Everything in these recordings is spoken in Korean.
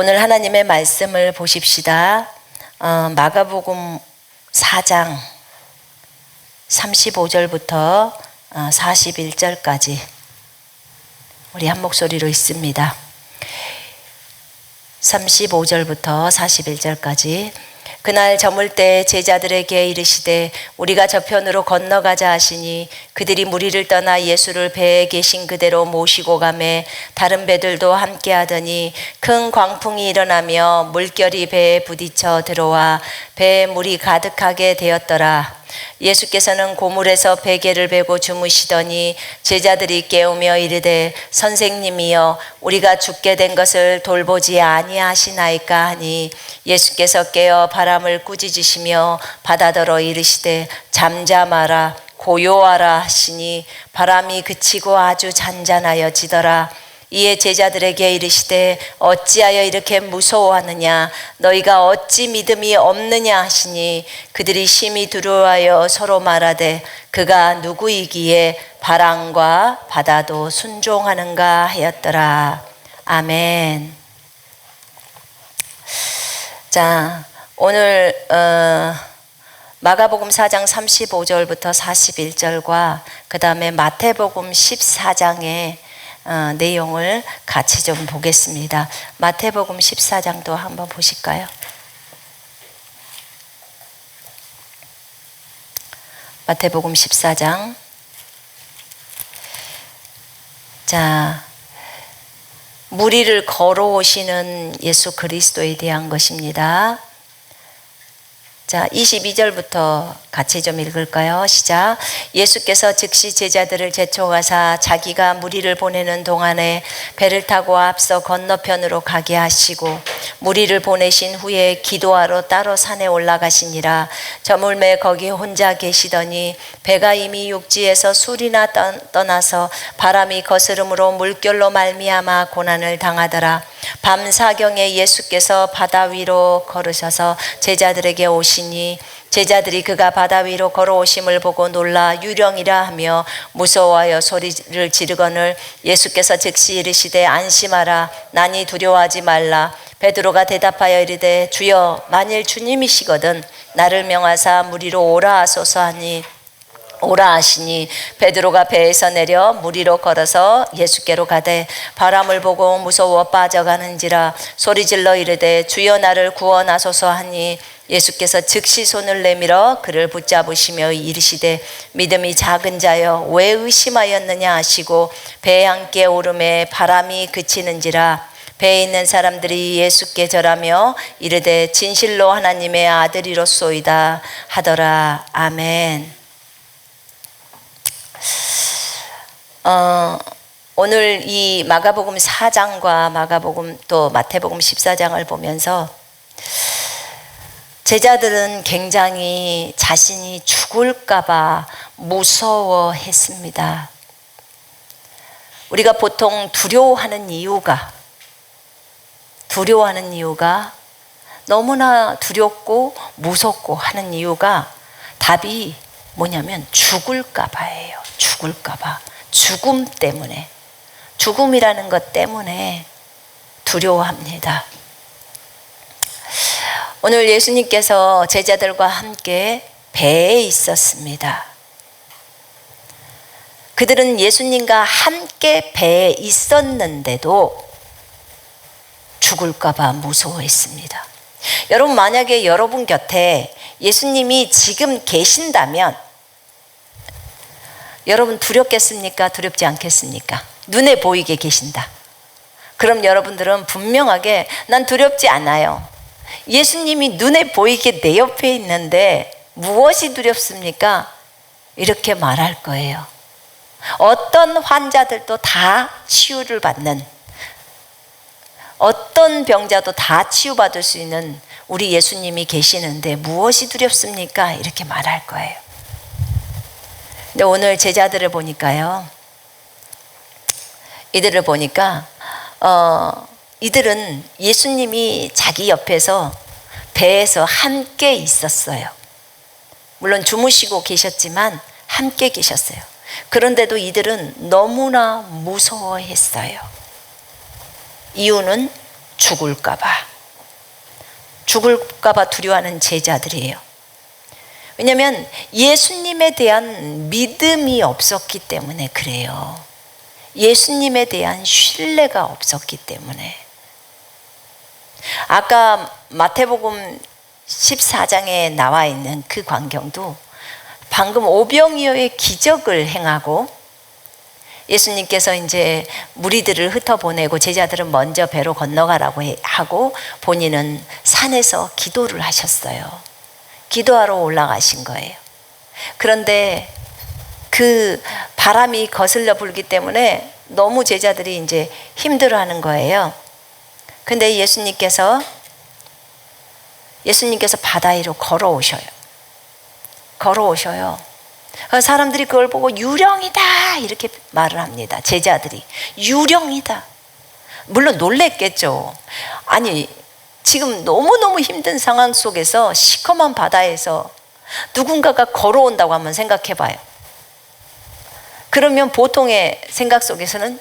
오늘 하나님의 말씀을 보십시다. 마가복음 4장 35절부터 41절까지 우리 한 목소리로 읽습니다. 35절부터 41절까지. 그날 저물 때 제자들에게 이르시되 우리가 저편으로 건너가자 하시니 그들이 무리를 떠나 예수를 배에 계신 그대로 모시고 가매 다른 배들도 함께 하더니 큰 광풍이 일어나며 물결이 배에 부딪혀 들어와 배에 물이 가득하게 되었더라. 예수께서는 고물에서 베개를 베고 주무시더니 제자들이 깨우며 이르되 선생님이여 우리가 죽게 된 것을 돌보지 아니하시나이까 하니 예수께서 깨어 바람을 꾸짖으시며 바다더러 이르시되 잠잠하라 고요하라 하시니 바람이 그치고 아주 잔잔하여지더라. 이에 제자들에게 이르시되 어찌하여 이렇게 무서워하느냐 너희가 어찌 믿음이 없느냐 하시니 그들이 심히 두려워하여 서로 말하되 그가 누구이기에 바람과 바다도 순종하는가 하였더라. 아멘. 자, 오늘 마가복음 4장 35절부터 41절과 그 다음에 마태복음 14장의 내용을 같이 좀 보겠습니다. 마태복음 14장도 한번 보실까요? 마태복음 14장. 자, 무리를 걸어오시는 예수 그리스도에 대한 것입니다. 자, 22절부터 같이 좀 읽을까요? 시작. 예수께서 즉시 제자들을 제촉하사 자기가 무리를 보내는 동안에 배를 타고 앞서 건너편으로 가게 하시고 무리를 보내신 후에 기도하러 따로 산에 올라가시니라. 저물매 거기 혼자 계시더니 배가 이미 육지에서 술이나 떠나서 바람이 거스름으로 물결로 말미암아 고난을 당하더라. 밤 사경에 예수께서 바다 위로 걸으셔서 제자들에게 오시니 제자들이 그가 바다 위로 걸어오심을 보고 놀라 유령이라 하며 무서워하여 소리를 지르거늘 예수께서 즉시 이르시되 안심하라 나니 두려워하지 말라. 베드로가 대답하여 이르되 주여 만일 주님이시거든 나를 명하사 무리로 오라 하소서 하니 오라 하시니 베드로가 배에서 내려 무리로 걸어서 예수께로 가되 바람을 보고 무서워 빠져가는지라 소리질러 이르되 주여 나를 구원하소서 하니 예수께서 즉시 손을 내밀어 그를 붙잡으시며 이르시되 믿음이 작은 자여 왜 의심하였느냐 하시고 배에 함께 오름에 바람이 그치는지라. 배에 있는 사람들이 예수께 절하며 이르되 진실로 하나님의 아들이로소이다 하더라. 아멘. 오늘 이 마가복음 4장과 마가복음 또 마태복음 14장을 보면서 제자들은 굉장히 자신이 죽을까봐 무서워했습니다. 우리가 보통 두려워하는 이유가 너무나 두렵고 무섭고 하는 이유가 답이 뭐냐면 죽을까봐예요. 죽을까봐. 죽음 때문에, 죽음이라는 것 때문에 두려워합니다. 오늘 예수님께서 제자들과 함께 배에 있었습니다. 그들은 예수님과 함께 배에 있었는데도 죽을까봐 무서워했습니다. 여러분, 만약에 여러분 곁에 예수님이 지금 계신다면 여러분 두렵겠습니까? 두렵지 않겠습니까? 눈에 보이게 계신다. 그럼 여러분들은 분명하게 난 두렵지 않아요. 예수님이 눈에 보이게 내 옆에 있는데 무엇이 두렵습니까? 이렇게 말할 거예요. 어떤 환자들도 다 치유를 받는, 어떤 병자도 다 치유받을 수 있는 우리 예수님이 계시는데 무엇이 두렵습니까? 이렇게 말할 거예요. 근데 오늘 제자들을 보니까요, 이들을 보니까 이들은 예수님이 자기 옆에서 배에서 함께 있었어요. 물론 주무시고 계셨지만 함께 계셨어요. 그런데도 이들은 너무나 무서워했어요. 이유는 죽을까봐 두려워하는 제자들이에요. 왜냐하면 예수님에 대한 믿음이 없었기 때문에 그래요. 예수님에 대한 신뢰가 없었기 때문에. 아까 마태복음 14장에 나와 있는 그 광경도 방금 오병이어의 기적을 행하고 예수님께서 이제 무리들을 흩어보내고 제자들은 먼저 배로 건너가라고 하고 본인은 산에서 기도를 하셨어요. 기도하러 올라가신 거예요. 그런데 그 바람이 거슬러 불기 때문에 너무 제자들이 이제 힘들어하는 거예요. 근데 예수님께서 바다 위로 걸어오셔요. 사람들이 그걸 보고 유령이다 이렇게 말을 합니다. 제자들이 유령이다. 물론 놀랬겠죠. 아니 지금 너무너무 힘든 상황 속에서 시커먼 바다에서 누군가가 걸어온다고 한번 생각해 봐요. 그러면 보통의 생각 속에서는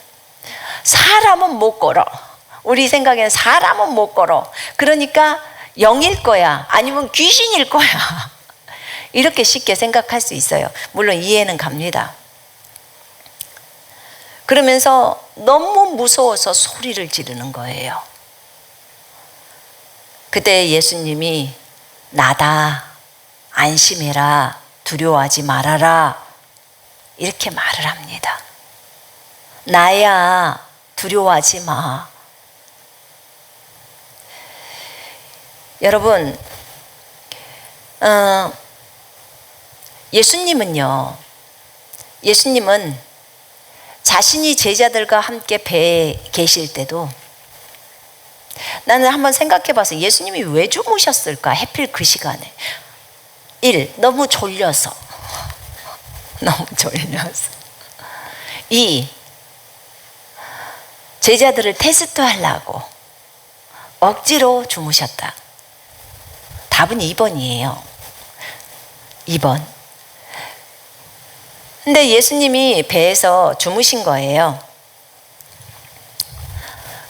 사람은 못 걸어. 우리 생각에는 사람은 못 걸어. 그러니까 영일 거야. 아니면 귀신일 거야. 이렇게 쉽게 생각할 수 있어요. 물론 이해는 갑니다. 그러면서 너무 무서워서 소리를 지르는 거예요. 그때 예수님이 나다, 안심해라, 두려워하지 말아라 이렇게 말을 합니다. 나야, 두려워하지 마. 여러분, 예수님은 자신이 제자들과 함께 배에 계실 때도 나는 한번 생각해 봐서 예수님이 왜 주무셨을까? 하필 그 시간에. 1. 너무 졸려서. 2. 제자들을 테스트 하려고 억지로 주무셨다. 답은 2번이에요. 2번. 근데 예수님이 배에서 주무신 거예요.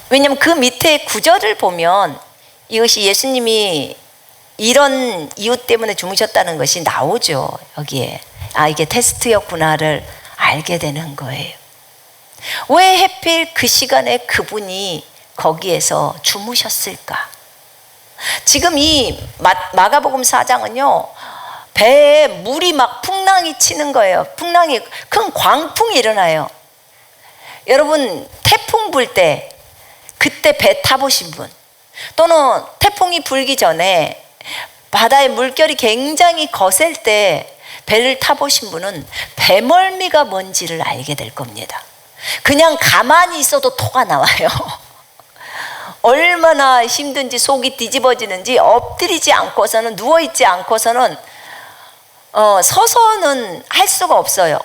왜냐면 그 밑에 구절을 보면 이것이 예수님이 이런 이유 때문에 주무셨다는 것이 나오죠. 여기에. 아, 이게 테스트였구나를 알게 되는 거예요. 왜 하필 그 시간에 그분이 거기에서 주무셨을까? 지금 이 마가복음 4장은요, 배에 물이 막 풍랑이 치는 거예요. 큰 광풍이 일어나요. 여러분, 태풍 불 때, 그때 배 타보신 분, 또는 태풍이 불기 전에 바다의 물결이 굉장히 거셀 때 배를 타보신 분은 배멀미가 뭔지를 알게 될 겁니다. 그냥 가만히 있어도 토가 나와요. 얼마나 힘든지, 속이 뒤집어지는지, 엎드리지 않고서는, 누워있지 않고서는 서서는 할 수가 없어요.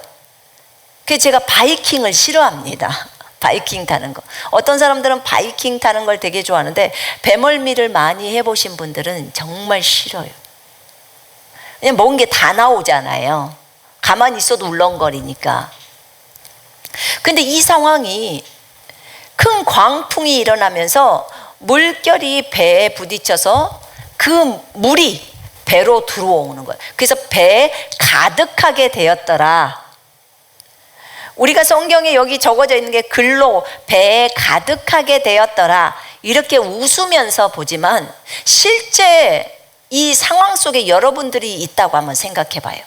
그래서 제가 바이킹을 싫어합니다. 바이킹 타는 거. 어떤 사람들은 바이킹 타는 걸 되게 좋아하는데 배멀미를 많이 해보신 분들은 정말 싫어요. 그냥 먹은 게 다 나오잖아요. 가만히 있어도 울렁거리니까. 근데 이 상황이 큰 광풍이 일어나면서 물결이 배에 부딪혀서 그 물이 배로 들어오는 거예요. 그래서 배에 가득하게 되었더라. 우리가 성경에 여기 적어져 있는 게 글로 배에 가득하게 되었더라 이렇게 웃으면서 보지만 실제 이 상황 속에 여러분들이 있다고 한번 생각해 봐요.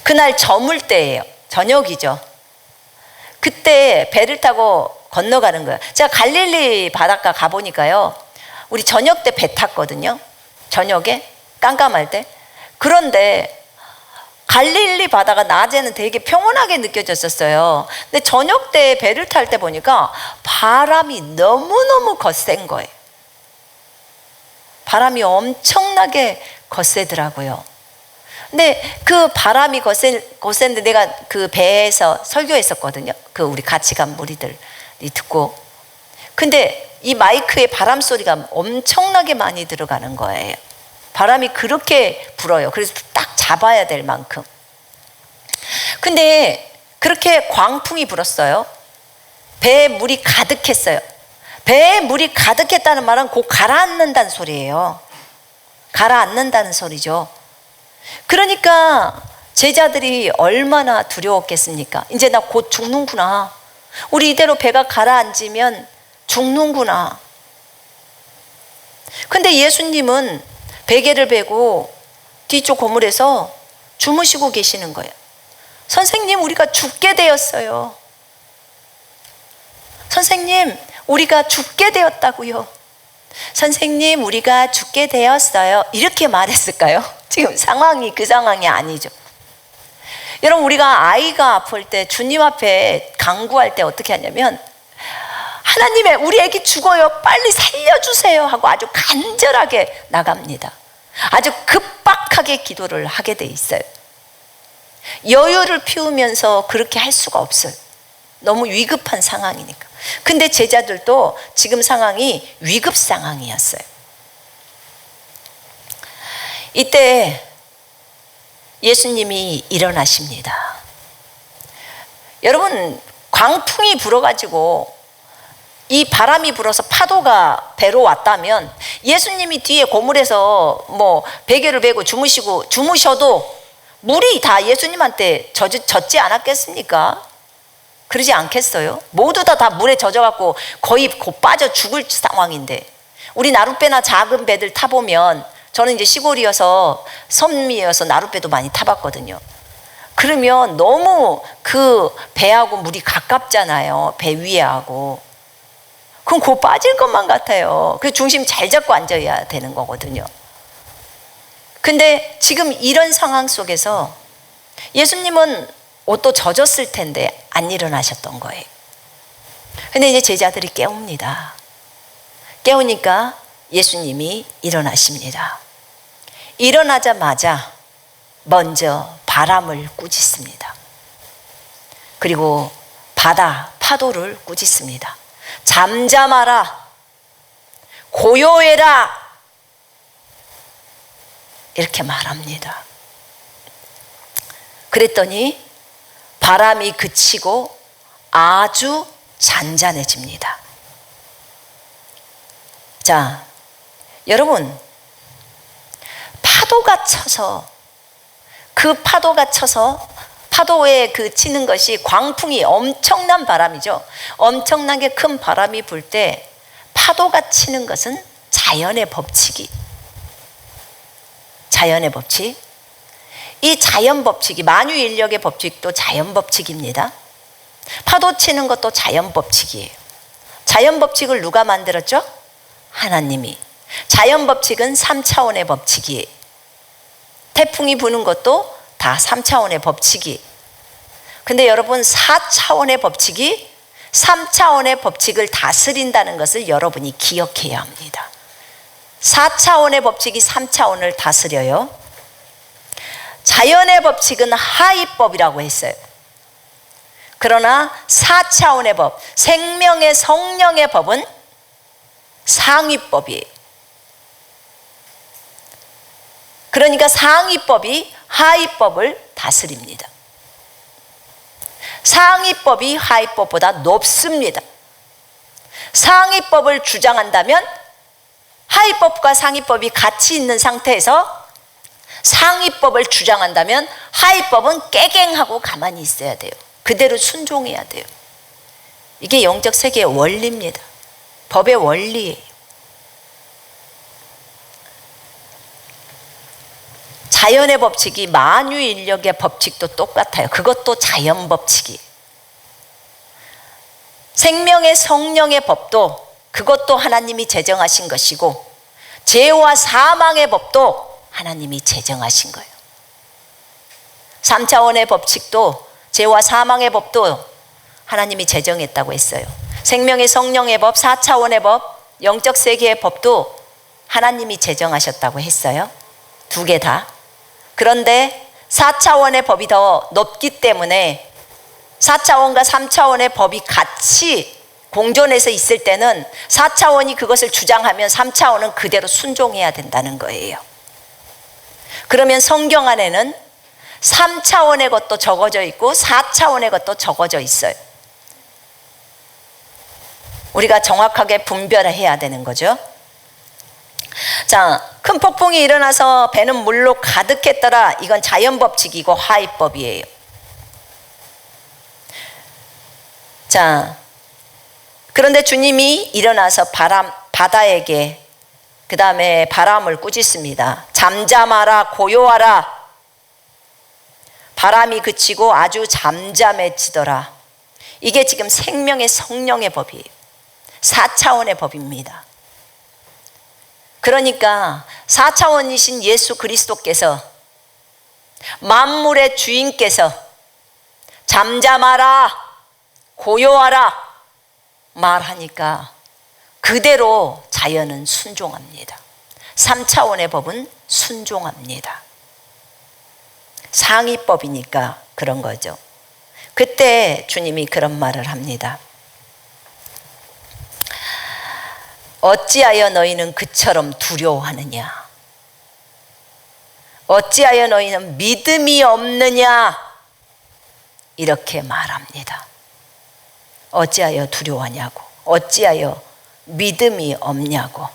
그날 저물 때예요. 저녁이죠. 그때 배를 타고 건너가는 거예요. 제가 갈릴리 바닷가 가보니까요, 우리 저녁 때 배 탔거든요. 저녁에 깜깜할 때. 그런데 갈릴리 바다가 낮에는 되게 평온하게 느껴졌었어요. 근데 저녁 때 배를 탈 때 보니까 바람이 너무너무 거센 거예요. 바람이 엄청나게 거세더라고요. 근데 그 바람이 거센데 내가 그 배에서 설교했었거든요. 그 우리 같이 간 무리들이 듣고. 근데 이 마이크에 바람 소리가 엄청나게 많이 들어가는 거예요. 바람이 그렇게 불어요. 그래서 딱 잡아야 될 만큼. 근데 그렇게 광풍이 불었어요. 배에 물이 가득했어요. 배에 물이 가득했다는 말은 곧 가라앉는다는 소리예요. 가라앉는다는 소리죠. 그러니까 제자들이 얼마나 두려웠겠습니까? 이제 나 곧 죽는구나. 우리 이대로 배가 가라앉으면 죽는구나. 근데 예수님은 베개를 베고 뒤쪽 고물에서 주무시고 계시는 거예요. 선생님, 우리가 죽게 되었어요. 선생님, 우리가 죽게 되었다고요. 선생님, 우리가 죽게 되었어요. 이렇게 말했을까요? 지금 상황이 그 상황이 아니죠. 여러분, 우리가 아이가 아플 때 주님 앞에 간구할 때 어떻게 하냐면, 하나님의 우리 애기 죽어요, 빨리 살려주세요 하고 아주 간절하게 나갑니다. 아주 급박하게 기도를 하게 돼 있어요. 여유를 피우면서 그렇게 할 수가 없어요. 너무 위급한 상황이니까. 근데 제자들도 지금 상황이 위급 상황이었어요. 이때 예수님이 일어나십니다. 여러분, 광풍이 불어가지고 이 바람이 불어서 파도가 배로 왔다면 예수님이 뒤에 고물에서 베개를 베고 주무셔도 물이 다 예수님한테 젖지 않았겠습니까? 그러지 않겠어요? 모두 다 물에 젖어갖고 거의 곧 빠져 죽을 상황인데, 우리 나룻배나 작은 배들 타보면, 저는 이제 시골이어서 섬이어서 나룻배도 많이 타봤거든요. 그러면 너무 그 배하고 물이 가깝잖아요. 배 위에 하고. 그럼 곧 빠질 것만 같아요. 그 중심 잘 잡고 앉아야 되는 거거든요. 근데 지금 이런 상황 속에서 예수님은 옷도 젖었을 텐데 안 일어나셨던 거예요. 근데 이제 제자들이 깨웁니다. 깨우니까 예수님이 일어나십니다. 일어나자마자 먼저 바람을 꾸짖습니다. 그리고 파도를 꾸짖습니다. 잠잠하라, 고요해라, 이렇게 말합니다. 그랬더니 바람이 그치고 아주 잔잔해집니다. 자, 여러분, 파도가 쳐서 파도에 그 치는 것이 광풍이 엄청난 바람이죠. 엄청나게 큰 바람이 불 때 파도가 치는 것은 자연의 법칙. 이 자연 법칙이, 만유인력의 법칙도 자연 법칙입니다. 파도 치는 것도 자연 법칙이에요. 자연 법칙을 누가 만들었죠? 하나님이. 자연 법칙은 3차원의 법칙이에요. 태풍이 부는 것도 다 3차원의 법칙이. 근데 여러분, 4차원의 법칙이 3차원의 법칙을 다스린다는 것을 여러분이 기억해야 합니다. 4차원의 법칙이 3차원을 다스려요. 자연의 법칙은 하위법이라고 했어요. 그러나 4차원의 법, 생명의 성령의 법은 상위법이에요. 그러니까 상위법이 하위법을 다스립니다. 상위법이 하위법보다 높습니다. 상위법을 주장한다면 하위법과 상위법이 같이 있는 상태에서 상위법을 주장한다면 하위법은 깨갱하고 가만히 있어야 돼요. 그대로 순종해야 돼요. 이게 영적 세계의 원리입니다. 법의 원리예요. 자연의 법칙이 만유인력의 법칙도 똑같아요. 그것도 자연 법칙이에요. 생명의 성령의 법도 그것도 하나님이 제정하신 것이고, 죄와 사망의 법도 하나님이 제정하신 거예요. 3차원의 법칙도, 죄와 사망의 법도 하나님이 제정했다고 했어요. 생명의 성령의 법, 4차원의 법, 영적 세계의 법도 하나님이 제정하셨다고 했어요. 두 개 다. 그런데 4차원의 법이 더 높기 때문에 4차원과 3차원의 법이 같이 공존해서 있을 때는 4차원이 그것을 주장하면 3차원은 그대로 순종해야 된다는 거예요. 그러면 성경 안에는 3차원의 것도 적어져 있고 4차원의 것도 적어져 있어요. 우리가 정확하게 분별해야 되는 거죠. 자, 큰 폭풍이 일어나서 배는 물로 가득했더라. 이건 자연법칙이고 화해법이에요. 자, 그런데 주님이 일어나서 바다에게 그 다음에 바람을 꾸짖습니다. 잠잠하라, 고요하라. 바람이 그치고 아주 잠잠해지더라. 이게 지금 생명의 성령의 법이에요. 4차원의 법입니다. 그러니까 4차원이신 예수 그리스도께서, 만물의 주인께서 잠잠하라, 고요하라 말하니까 그대로 자연은 순종합니다. 3차원의 법은 순종합니다. 상위법이니까 그런 거죠. 그때 주님이 그런 말을 합니다. 어찌하여 너희는 그처럼 두려워하느냐? 어찌하여 너희는 믿음이 없느냐? 이렇게 말합니다. 어찌하여 두려워하냐고, 어찌하여 믿음이 없냐고.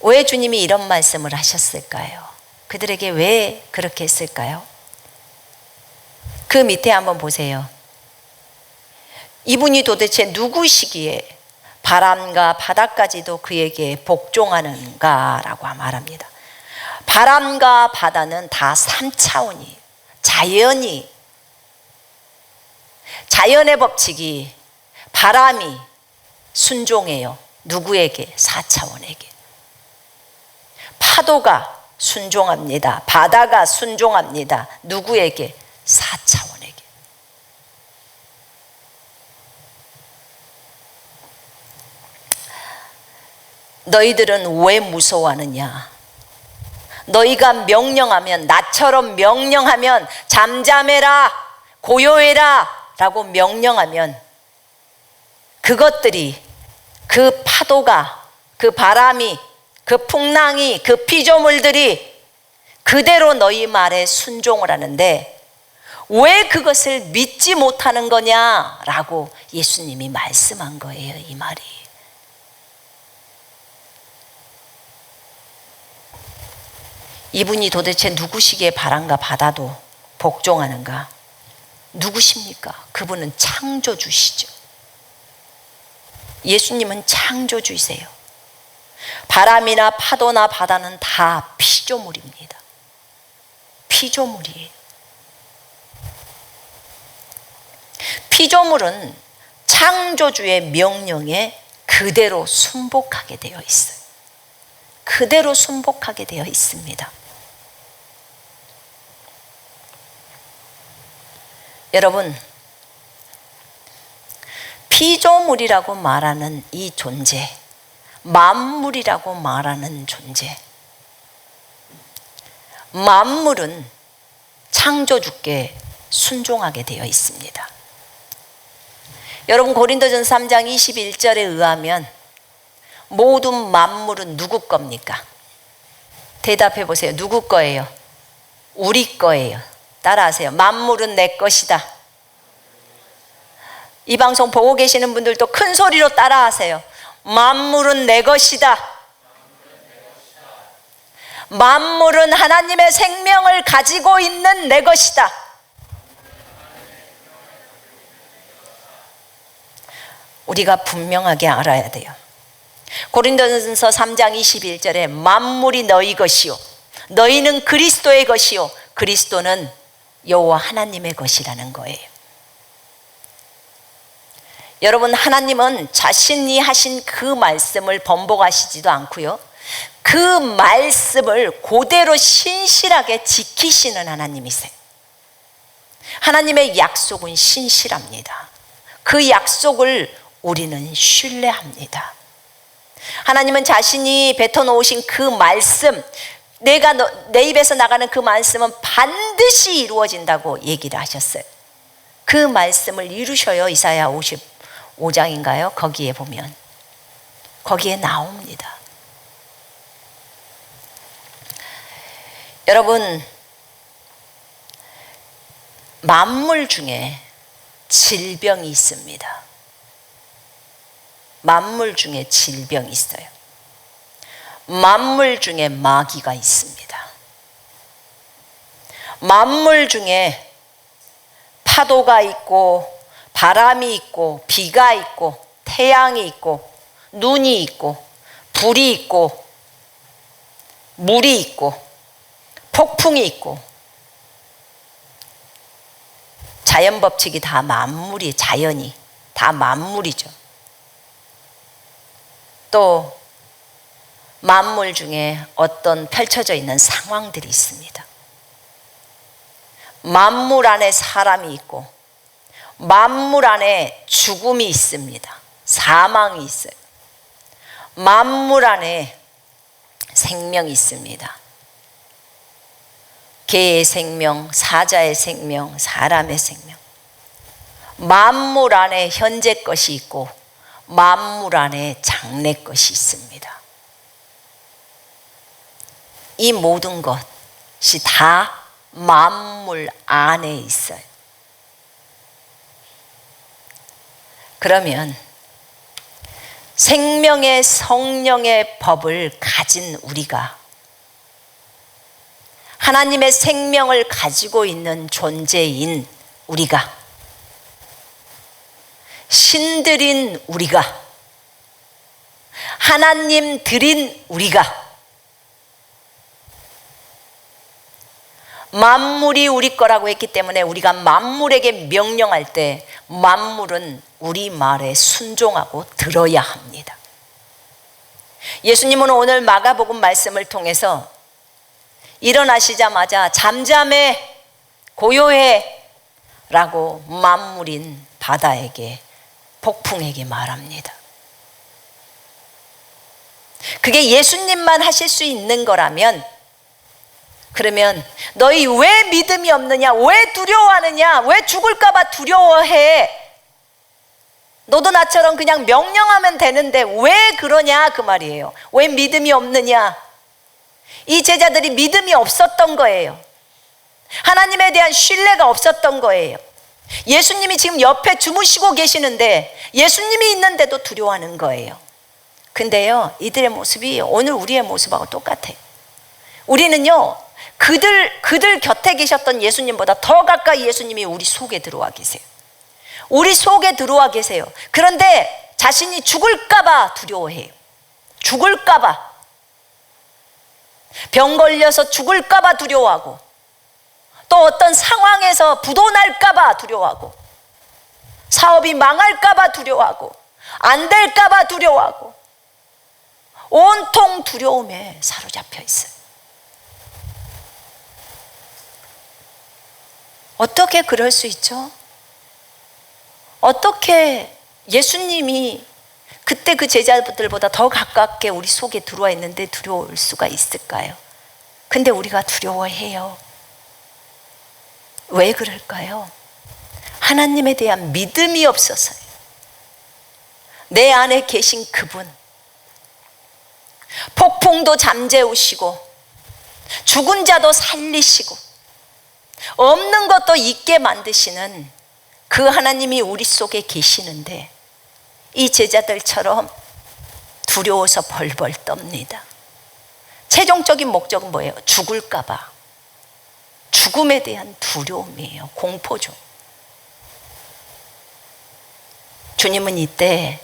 왜 주님이 이런 말씀을 하셨을까요? 그들에게 왜 그렇게 했을까요? 그 밑에 한번 보세요. 이분이 도대체 누구시기에 바람과 바다까지도 그에게 복종하는가라고 말합니다. 바람과 바다는 다 3차원이에요. 자연의 법칙이, 바람이 순종해요. 누구에게? 4차원에게. 파도가 순종합니다. 바다가 순종합니다. 누구에게? 4차원에게. 너희들은 왜 무서워하느냐? 너희가 명령하면, 나처럼 명령하면, 잠잠해라, 고요해라 라고 명령하면 그것들이, 그 파도가, 그 바람이, 그 풍랑이, 그 피조물들이 그대로 너희 말에 순종을 하는데 왜 그것을 믿지 못하는 거냐라고 예수님이 말씀한 거예요. 이 말이. 이분이 도대체 누구시기에 바람과 바다도 복종하는가? 누구십니까? 그분은 창조주시죠. 예수님은 창조주이세요. 바람이나 파도나 바다는 다 피조물입니다. 피조물이에요. 피조물은 창조주의 명령에 그대로 순복하게 되어 있어요. 그대로 순복하게 되어 있습니다. 여러분, 피조물이라고 말하는 이 존재, 만물이라고 말하는 존재, 만물은 창조주께 순종하게 되어 있습니다. 여러분, 고린도전서 3장 21절에 의하면 모든 만물은 누구 겁니까? 대답해 보세요. 누구 거예요? 우리 거예요. 따라하세요. 만물은 내 것이다. 이 방송 보고 계시는 분들도 큰 소리로 따라하세요. 만물은 내 것이다. 만물은 하나님의 생명을 가지고 있는 내 것이다. 우리가 분명하게 알아야 돼요. 고린도전서 3장 21절에 만물이 너희 것이요, 너희는 그리스도의 것이요, 그리스도는 여호와 하나님의 것이라는 거예요. 여러분, 하나님은 자신이 하신 그 말씀을 번복하시지도 않고요, 그 말씀을 그대로 신실하게 지키시는 하나님이세요. 하나님의 약속은 신실합니다. 그 약속을 우리는 신뢰합니다. 하나님은 자신이 뱉어놓으신 그 말씀, 내 입에서 나가는 그 말씀은 반드시 이루어진다고 얘기를 하셨어요. 그 말씀을 이루셔요. 이사야 55장인가요? 거기에 보면 거기에 나옵니다. 여러분, 만물 중에 질병이 있습니다. 만물 중에 질병이 있어요. 만물 중에 마귀가 있습니다. 만물 중에 파도가 있고 바람이 있고 비가 있고 태양이 있고 눈이 있고 불이 있고 물이 있고 폭풍이 있고 자연 법칙이 다 만물이 자연이 다 만물이죠. 또 만물 중에 어떤 펼쳐져 있는 상황들이 있습니다. 만물 안에 사람이 있고 만물 안에 죽음이 있습니다. 사망이 있어요. 만물 안에 생명이 있습니다. 개의 생명, 사자의 생명, 사람의 생명. 만물 안에 현재 것이 있고 만물 안에 장래 것이 있습니다. 이 모든 것이 다 만물 안에 있어요. 그러면 생명의 성령의 법을 가진 우리가 하나님의 생명을 가지고 있는 존재인 우리가 신들인 우리가 하나님 들인 우리가 만물이 우리 거라고 했기 때문에 우리가 만물에게 명령할 때 만물은 우리 말에 순종하고 들어야 합니다. 예수님은 오늘 마가복음 말씀을 통해서 일어나시자마자 잠잠해 고요해 라고 만물인 바다에게 폭풍에게 말합니다. 그게 예수님만 하실 수 있는 거라면 그러면 너희 왜 믿음이 없느냐? 왜 두려워하느냐? 왜 죽을까 봐 두려워해? 너도 나처럼 그냥 명령하면 되는데 왜 그러냐? 그 말이에요. 왜 믿음이 없느냐? 이 제자들이 믿음이 없었던 거예요. 하나님에 대한 신뢰가 없었던 거예요. 예수님이 지금 옆에 주무시고 계시는데 예수님이 있는데도 두려워하는 거예요. 근데요, 이들의 모습이 오늘 우리의 모습하고 똑같아요. 우리는요, 그들 곁에 계셨던 예수님보다 더 가까이 예수님이 우리 속에 들어와 계세요. 우리 속에 들어와 계세요. 그런데 자신이 죽을까봐 두려워해요. 죽을까봐. 병 걸려서 죽을까봐 두려워하고 또 어떤 상황에서 부도날까봐 두려워하고 사업이 망할까봐 두려워하고 안 될까봐 두려워하고 온통 두려움에 사로잡혀 있어요. 어떻게 그럴 수 있죠? 어떻게 예수님이 그때 그 제자들보다 더 가깝게 우리 속에 들어와 있는데 두려울 수가 있을까요? 근데 우리가 두려워해요. 왜 그럴까요? 하나님에 대한 믿음이 없어서요. 내 안에 계신 그분, 폭풍도 잠재우시고 죽은 자도 살리시고 없는 것도 있게 만드시는 그 하나님이 우리 속에 계시는데 이 제자들처럼 두려워서 벌벌 떱니다. 최종적인 목적은 뭐예요? 죽을까 봐. 죽음에 대한 두려움이에요. 공포죠. 주님은 이때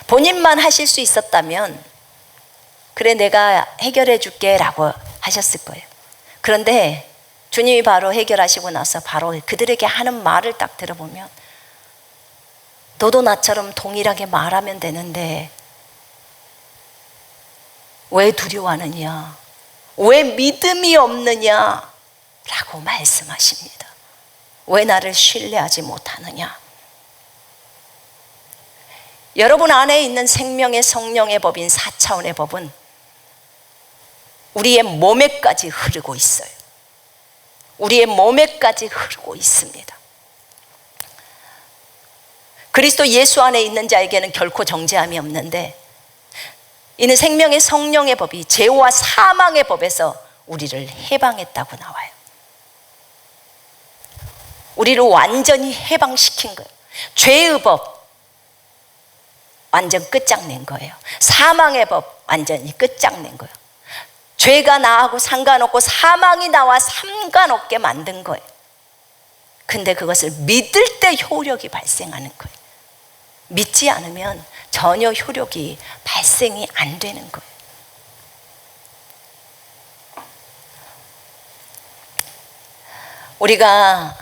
본인만 하실 수 있었다면 그래 내가 해결해 줄게 라고 하셨을 거예요. 그런데 주님이 바로 해결하시고 나서 바로 그들에게 하는 말을 딱 들어보면 너도 나처럼 동일하게 말하면 되는데 왜 두려워하느냐? 왜 믿음이 없느냐? 라고 말씀하십니다. 왜 나를 신뢰하지 못하느냐? 여러분 안에 있는 생명의 성령의 법인 4차원의 법은 우리의 몸에까지 흐르고 있어요. 우리의 몸에까지 흐르고 있습니다. 그리스도 예수 안에 있는 자에게는 결코 정죄함이 없는데 이는 생명의 성령의 법이 죄와 사망의 법에서 우리를 해방했다고 나와요. 우리를 완전히 해방시킨 거예요. 죄의 법 완전 끝장낸 거예요. 사망의 법 완전히 끝장낸 거예요. 죄가 나하고 상관없고 사망이 나와 상관없게 만든 거예요. 근데 그것을 믿을 때 효력이 발생하는 거예요. 믿지 않으면 전혀 효력이 발생이 안 되는 거예요. 우리가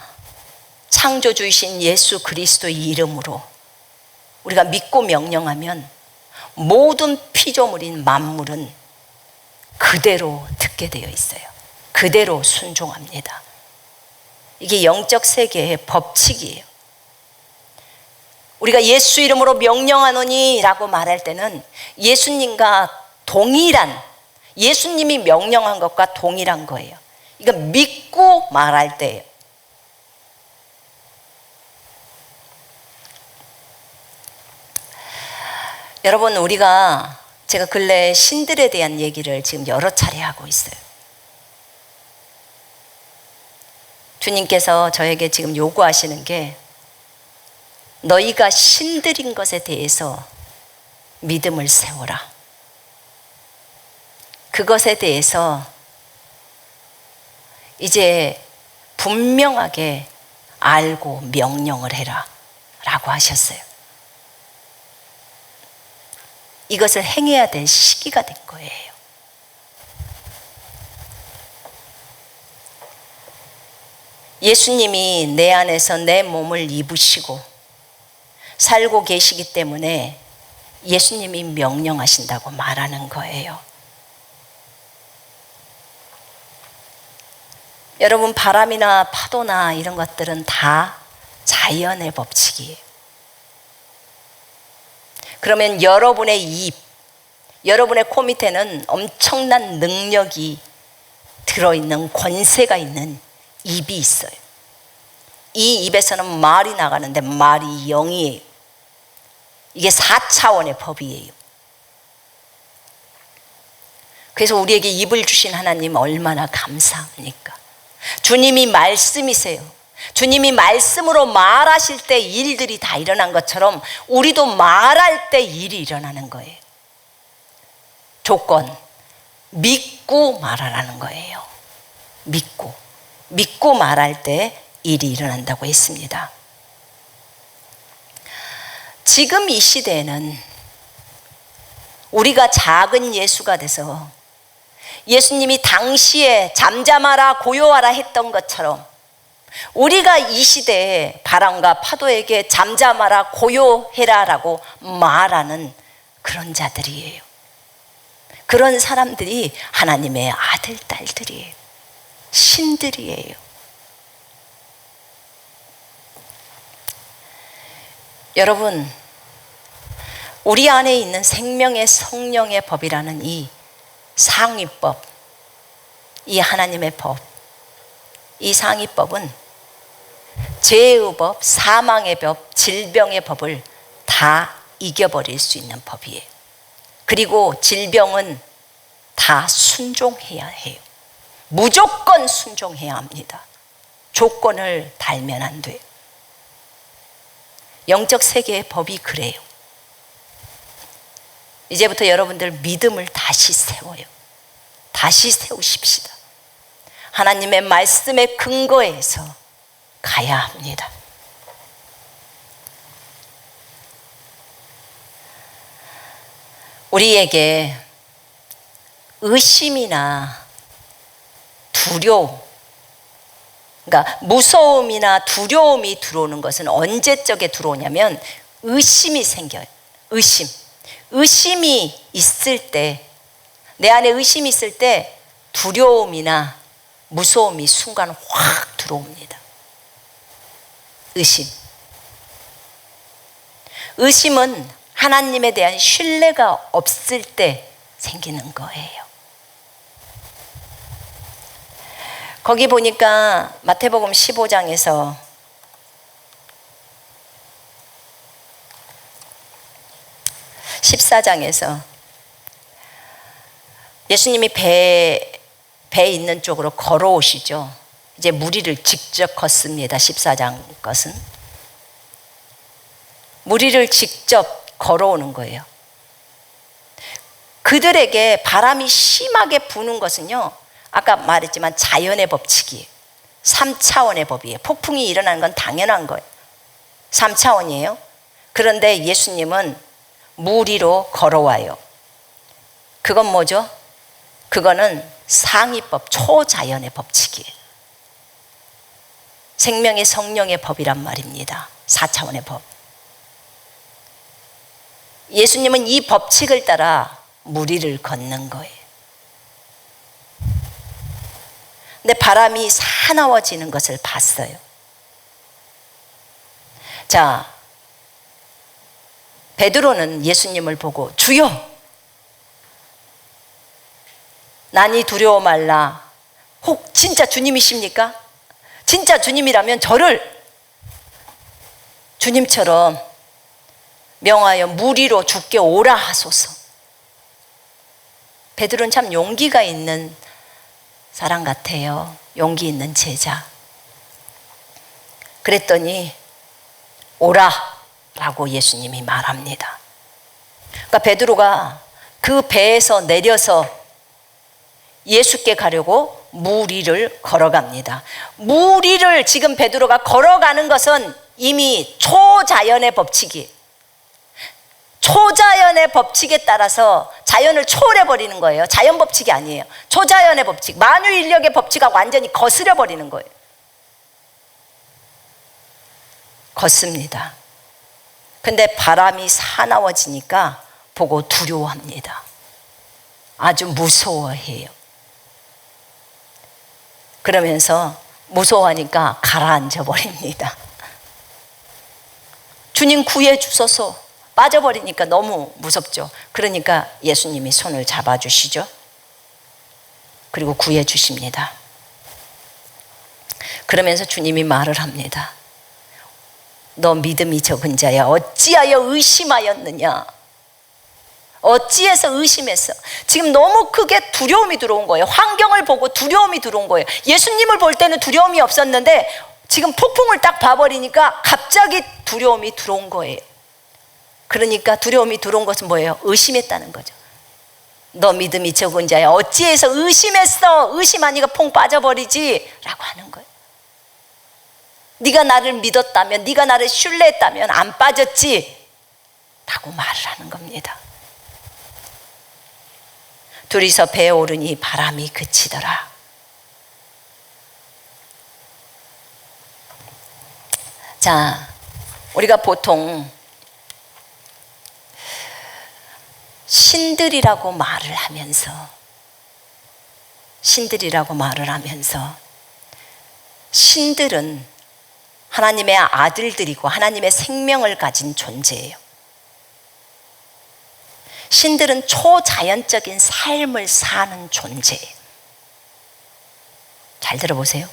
창조주이신 예수 그리스도의 이름으로 우리가 믿고 명령하면 모든 피조물인 만물은 그대로 듣게 되어 있어요. 그대로 순종합니다. 이게 영적 세계의 법칙이에요. 우리가 예수 이름으로 명령하노니 라고 말할 때는 예수님과 동일한, 예수님이 명령한 것과 동일한 거예요. 이거 믿고 말할 때예요. 여러분, 제가 근래 신들에 대한 얘기를 지금 여러 차례 하고 있어요. 주님께서 저에게 지금 요구하시는 게 너희가 신들인 것에 대해서 믿음을 세워라. 그것에 대해서 이제 분명하게 알고 명령을 해라 라고 하셨어요. 이것을 행해야 될 시기가 된 거예요. 예수님이 내 안에서 내 몸을 입으시고 살고 계시기 때문에 예수님이 명령하신다고 말하는 거예요. 여러분, 바람이나 파도나 이런 것들은 다 자연의 법칙이에요. 그러면 여러분의 입, 여러분의 코 밑에는 엄청난 능력이 들어있는, 권세가 있는 입이 있어요. 이 입에서는 말이 나가는데 말이 영이에요. 이게 4차원의 법이에요. 그래서 우리에게 입을 주신 하나님 얼마나 감사합니까? 주님이 말씀이세요. 주님이 말씀으로 말하실 때 일들이 다 일어난 것처럼 우리도 말할 때 일이 일어나는 거예요. 조건, 믿고 말하라는 거예요. 믿고 말할 때 일이 일어난다고 했습니다. 지금 이 시대에는 우리가 작은 예수가 돼서 예수님이 당시에 잠잠하라 고요하라 했던 것처럼 우리가 이 시대에 바람과 파도에게 잠잠하라 고요해라 라고 말하는 그런 자들이에요. 그런 사람들이 하나님의 아들, 딸들이에요. 신들이에요. 여러분, 우리 안에 있는 생명의 성령의 법이라는 이 상위법, 이 하나님의 법, 이 상위법은 죄의 법, 사망의 법, 질병의 법을 다 이겨버릴 수 있는 법이에요. 그리고 질병은 다 순종해야 해요. 무조건 순종해야 합니다. 조건을 달면 안 돼요. 영적 세계의 법이 그래요. 이제부터 여러분들 믿음을 다시 세워요. 다시 세우십시다. 하나님의 말씀의 근거에서 가야 합니다. 우리에게 의심이나 두려움, 그러니까 무서움이나 두려움이 들어오는 것은 언제적에 들어오냐면 의심이 생겨요. 의심이 있을 때, 내 안에 의심이 있을 때 두려움이나 무서움이 순간 확 들어옵니다. 의심은 하나님에 대한 신뢰가 없을 때 생기는 거예요. 거기 보니까 마태복음 15장에서 예수님이 배에 있는 쪽으로 걸어오시죠. 이제 무리를 직접 걷습니다. 14장 것은. 무리를 직접 걸어오는 거예요. 그들에게 바람이 심하게 부는 것은요, 아까 말했지만 자연의 법칙이에요. 3차원의 법이에요. 폭풍이 일어나는 건 당연한 거예요. 3차원이에요. 그런데 예수님은 무리로 걸어와요. 그건 뭐죠? 그거는 상위법, 초자연의 법칙이에요. 생명의 성령의 법이란 말입니다. 4차원의 법. 예수님은 이 법칙을 따라 무리를 걷는 거예요. 근데 바람이 사나워지는 것을 봤어요. 자, 베드로는 예수님을 보고 주여, 난이 두려워 말라. 혹 진짜 주님이십니까? 진짜 주님이라면 저를 주님처럼 명하여 무리로 죽게 오라 하소서. 베드로는 참 용기가 있는 사람 같아요. 용기 있는 제자. 그랬더니 오라 라고 예수님이 말합니다. 그러니까 베드로가 그 배에서 내려서 예수께 가려고 무리를 걸어갑니다. 무리를 지금 베드로가 걸어가는 것은 이미 초자연의 법칙이, 초자연의 법칙에 따라서 자연을 초월해버리는 거예요. 자연 법칙이 아니에요. 초자연의 법칙, 만유인력의 법칙과 완전히 거스려 버리는 거예요. 걷습니다. 근데 바람이 사나워지니까 보고 두려워합니다. 아주 무서워해요. 그러면서 무서워하니까 가라앉아 버립니다. 주님 구해 주소서. 빠져버리니까 너무 무섭죠. 그러니까 예수님이 손을 잡아주시죠. 그리고 구해 주십니다. 그러면서 주님이 말을 합니다. 너 믿음이 적은 자야, 어찌하여 의심하였느냐? 어찌해서 의심했어? 지금 너무 크게 두려움이 들어온 거예요. 환경을 보고 두려움이 들어온 거예요. 예수님을 볼 때는 두려움이 없었는데 지금 폭풍을 딱 봐버리니까 갑자기 두려움이 들어온 거예요. 그러니까 두려움이 들어온 것은 뭐예요? 의심했다는 거죠. 너 믿음이 적은 자야, 어찌해서 의심했어? 의심하니까 퐁 빠져버리지 라고 하는 거예요. 네가 나를 믿었다면, 네가 나를 신뢰했다면 안 빠졌지 라고 말을 하는 겁니다. 둘이서 배에 오르니 바람이 그치더라. 자, 우리가 보통 신들이라고 말을 하면서 신들은 하나님의 아들들이고 하나님의 생명을 가진 존재예요. 신들은 초자연적인 삶을 사는 존재예요. 잘 들어보세요.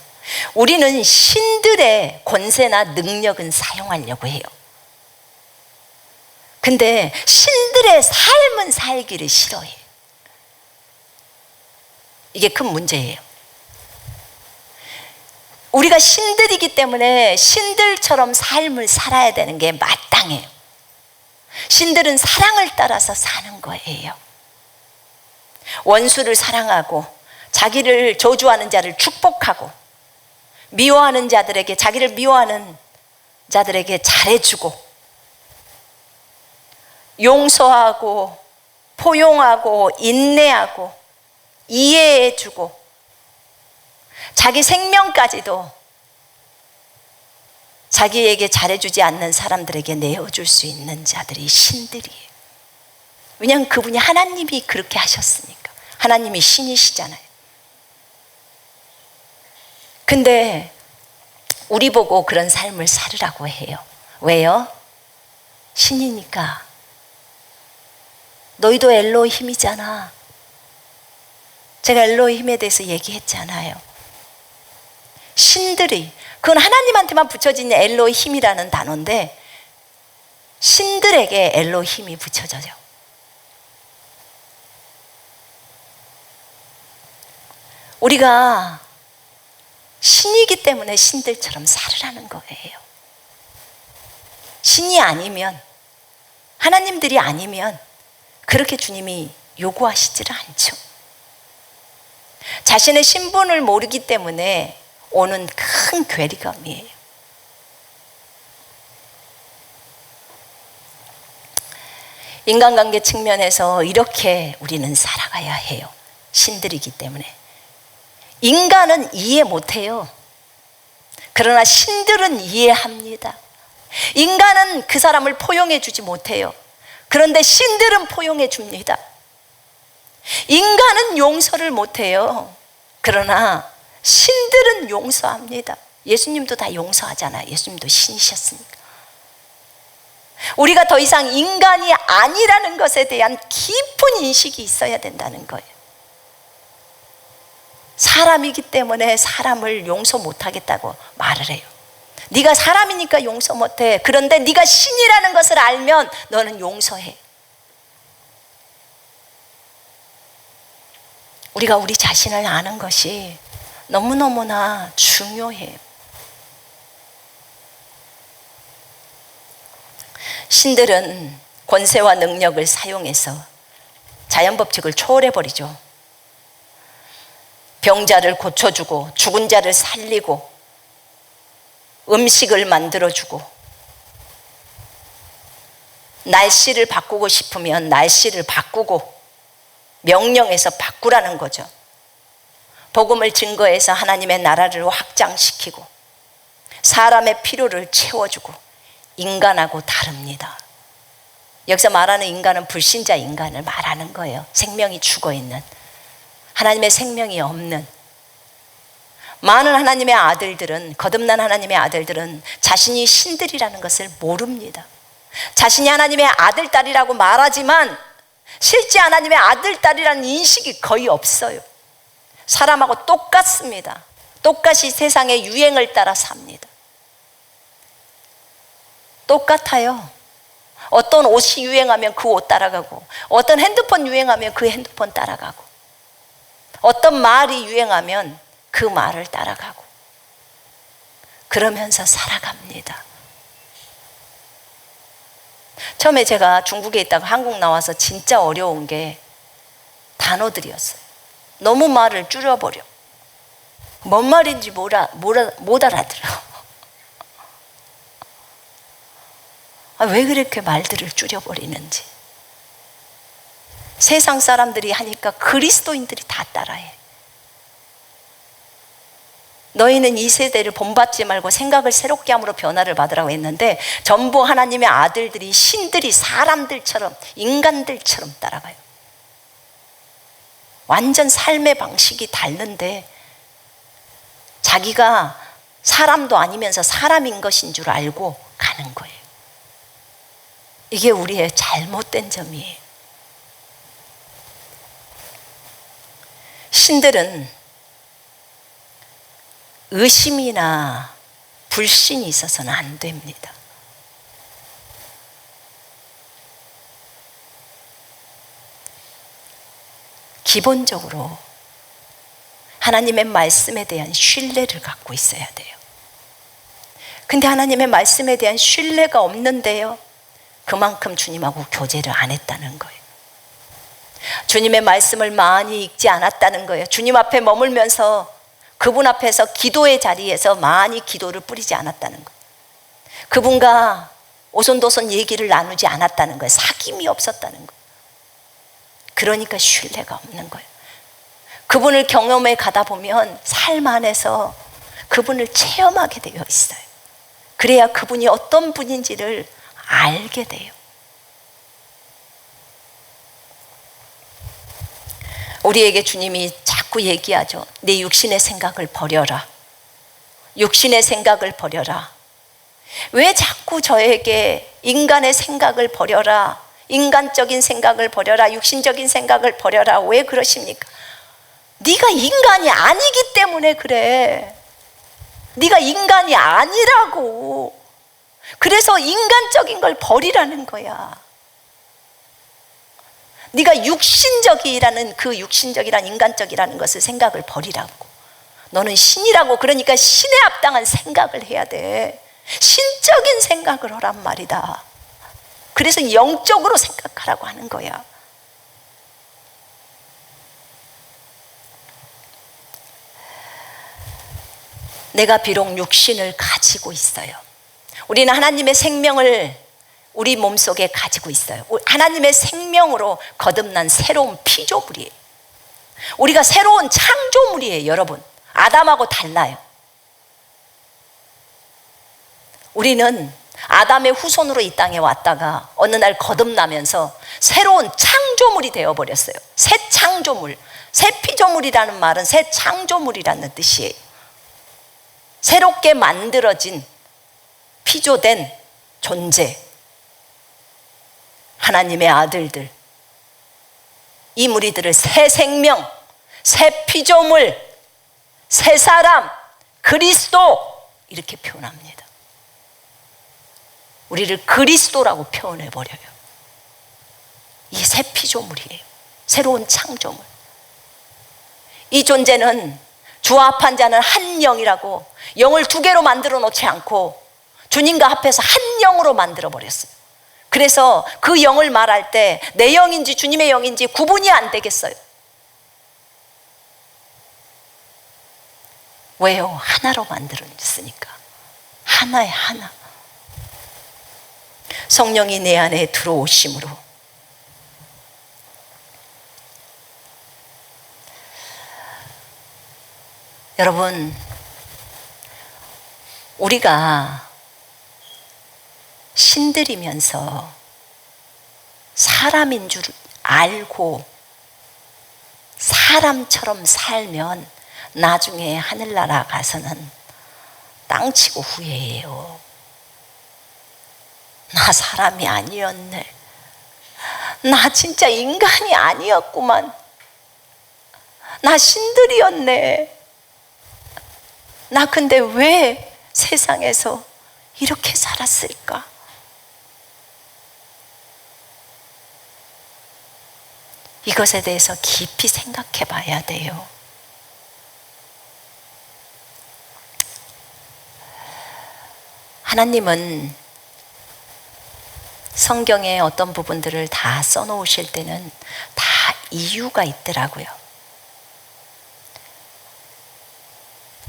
우리는 신들의 권세나 능력은 사용하려고 해요. 근데 신들의 삶은 살기를 싫어해요. 이게 큰 문제예요. 우리가 신들이기 때문에 신들처럼 삶을 살아야 되는 게 마땅해요. 신들은 사랑을 따라서 사는 거예요. 원수를 사랑하고 자기를 저주하는 자를 축복하고 미워하는 자들에게, 자기를 미워하는 자들에게 잘해주고 용서하고 포용하고 인내하고 이해해주고 자기 생명까지도 자기에게 잘해주지 않는 사람들에게 내어줄 수 있는 자들이 신들이에요. 왜냐하면 그분이 하나님이 그렇게 하셨으니까. 하나님이 신이시잖아요. 근데 우리 보고 그런 삶을 살으라고 해요. 왜요? 신이니까. 너희도 엘로힘이잖아. 제가 엘로힘에 대해서 얘기했잖아요. 신들이, 그건 하나님한테만 붙여진 엘로힘이라는 단어인데 신들에게 엘로힘이 붙여져요. 우리가 신이기 때문에 신들처럼 살으라는 거예요. 신이 아니면, 하나님들이 아니면 그렇게 주님이 요구하시지를 않죠. 자신의 신분을 모르기 때문에 오는 큰 괴리감이에요. 인간관계 측면에서 이렇게 우리는 살아가야 해요. 신들이기 때문에. 인간은 이해 못해요. 그러나 신들은 이해합니다. 인간은 그 사람을 포용해 주지 못해요. 그런데 신들은 포용해 줍니다. 인간은 용서를 못해요. 그러나 신들은 용서합니다. 예수님도 다 용서하잖아요. 예수님도 신이셨으니까. 우리가 더 이상 인간이 아니라는 것에 대한 깊은 인식이 있어야 된다는 거예요. 사람이기 때문에 사람을 용서 못하겠다고 말을 해요. 네가 사람이니까 용서 못해. 그런데 네가 신이라는 것을 알면 너는 용서해. 우리가 우리 자신을 아는 것이 너무너무나 중요해요. 신들은 권세와 능력을 사용해서 자연법칙을 초월해버리죠. 병자를 고쳐주고 죽은 자를 살리고 음식을 만들어주고 날씨를 바꾸고 싶으면 날씨를 바꾸고 명령해서 바꾸라는 거죠. 복음을 증거해서 하나님의 나라를 확장시키고 사람의 필요를 채워주고 인간하고 다릅니다. 여기서 말하는 인간은 불신자 인간을 말하는 거예요. 생명이 죽어있는, 하나님의 생명이 없는. 많은 하나님의 아들들은, 거듭난 하나님의 아들들은 자신이 신들이라는 것을 모릅니다. 자신이 하나님의 아들, 딸이라고 말하지만 실제 하나님의 아들, 딸이라는 인식이 거의 없어요. 사람하고 똑같습니다. 똑같이 세상의 유행을 따라 삽니다. 똑같아요. 어떤 옷이 유행하면 그 옷 따라가고, 어떤 핸드폰 유행하면 그 핸드폰 따라가고, 어떤 말이 유행하면 그 말을 따라가고, 그러면서 살아갑니다. 처음에 제가 중국에 있다가 한국 나와서 진짜 어려운 게 단어들이었어요. 너무 말을 줄여버려. 뭔 말인지 못 알아들어. 왜 그렇게 말들을 줄여버리는지. 세상 사람들이 하니까 그리스도인들이 다 따라해. 너희는 이 세대를 본받지 말고 생각을 새롭게 함으로 변화를 받으라고 했는데 전부 하나님의 아들들이, 신들이 사람들처럼, 인간들처럼 따라가요. 완전 삶의 방식이 다른데 자기가 사람도 아니면서 사람인 것인 줄 알고 가는 거예요. 이게 우리의 잘못된 점이에요. 신들은 의심이나 불신이 있어서는 안 됩니다. 기본적으로 하나님의 말씀에 대한 신뢰를 갖고 있어야 돼요. 근데 하나님의 말씀에 대한 신뢰가 없는데요, 그만큼 주님하고 교제를 안 했다는 거예요. 주님의 말씀을 많이 읽지 않았다는 거예요. 주님 앞에 머물면서 그분 앞에서 기도의 자리에서 많이 기도를 뿌리지 않았다는 거예요. 그분과 오손도손 얘기를 나누지 않았다는 거예요. 사귐이 없었다는 거예요. 그러니까 신뢰가 없는 거예요. 그분을 경험해 가다 보면 삶 안에서 그분을 체험하게 되어 있어요. 그래야 그분이 어떤 분인지를 알게 돼요. 우리에게 주님이 자꾸 얘기하죠. 내 육신의 생각을 버려라. 육신의 생각을 버려라. 왜 자꾸 저에게 인간의 생각을 버려라, 인간적인 생각을 버려라, 육신적인 생각을 버려라, 왜 그러십니까? 네가 인간이 아니기 때문에 그래. 네가 인간이 아니라고. 그래서 인간적인 걸 버리라는 거야. 네가 육신적이라는, 그 육신적이란 인간적이라는 것을 생각을 버리라고. 너는 신이라고. 그러니까 신에 합당한 생각을 해야 돼. 신적인 생각을 하란 말이다. 그래서 영적으로 생각하라고 하는 거야. 내가 비록 육신을 가지고 있어요. 우리는 하나님의 생명을 우리 몸속에 가지고 있어요. 하나님의 생명으로 거듭난 새로운 피조물이에요. 우리가 새로운 창조물이에요. 여러분, 아담하고 달라요. 우리는 아담의 후손으로 이 땅에 왔다가 어느 날 거듭나면서 새로운 창조물이 되어버렸어요. 새 창조물. 새 피조물이라는 말은 새 창조물이라는 뜻이에요. 새롭게 만들어진 피조된 존재, 하나님의 아들들, 이 무리들을 새 생명, 새 피조물, 새 사람, 그리스도 이렇게 표현합니다. 우리를 그리스도라고 표현해버려요. 이 새 피조물이에요. 새로운 창조물. 이 존재는 주와 합한 자는 한 영이라고, 영을 두 개로 만들어 놓지 않고 주님과 합해서 한 영으로 만들어 버렸어요. 그래서 그 영을 말할 때 내 영인지 주님의 영인지 구분이 안 되겠어요. 왜요? 하나로 만들어졌으니까. 하나에 하나. 성령이 내 안에 들어오심으로 여러분, 우리가 신들이면서 사람인 줄 알고 사람처럼 살면 나중에 하늘나라 가서는 땅치고 후회해요. 나 사람이 아니었네. 나 진짜 인간이 아니었구만. 나 신들이었네. 나 근데 왜 세상에서 이렇게 살았을까? 이것에 대해서 깊이 생각해 봐야 돼요. 하나님은 성경의 어떤 부분들을 다 써놓으실 때는 다 이유가 있더라고요.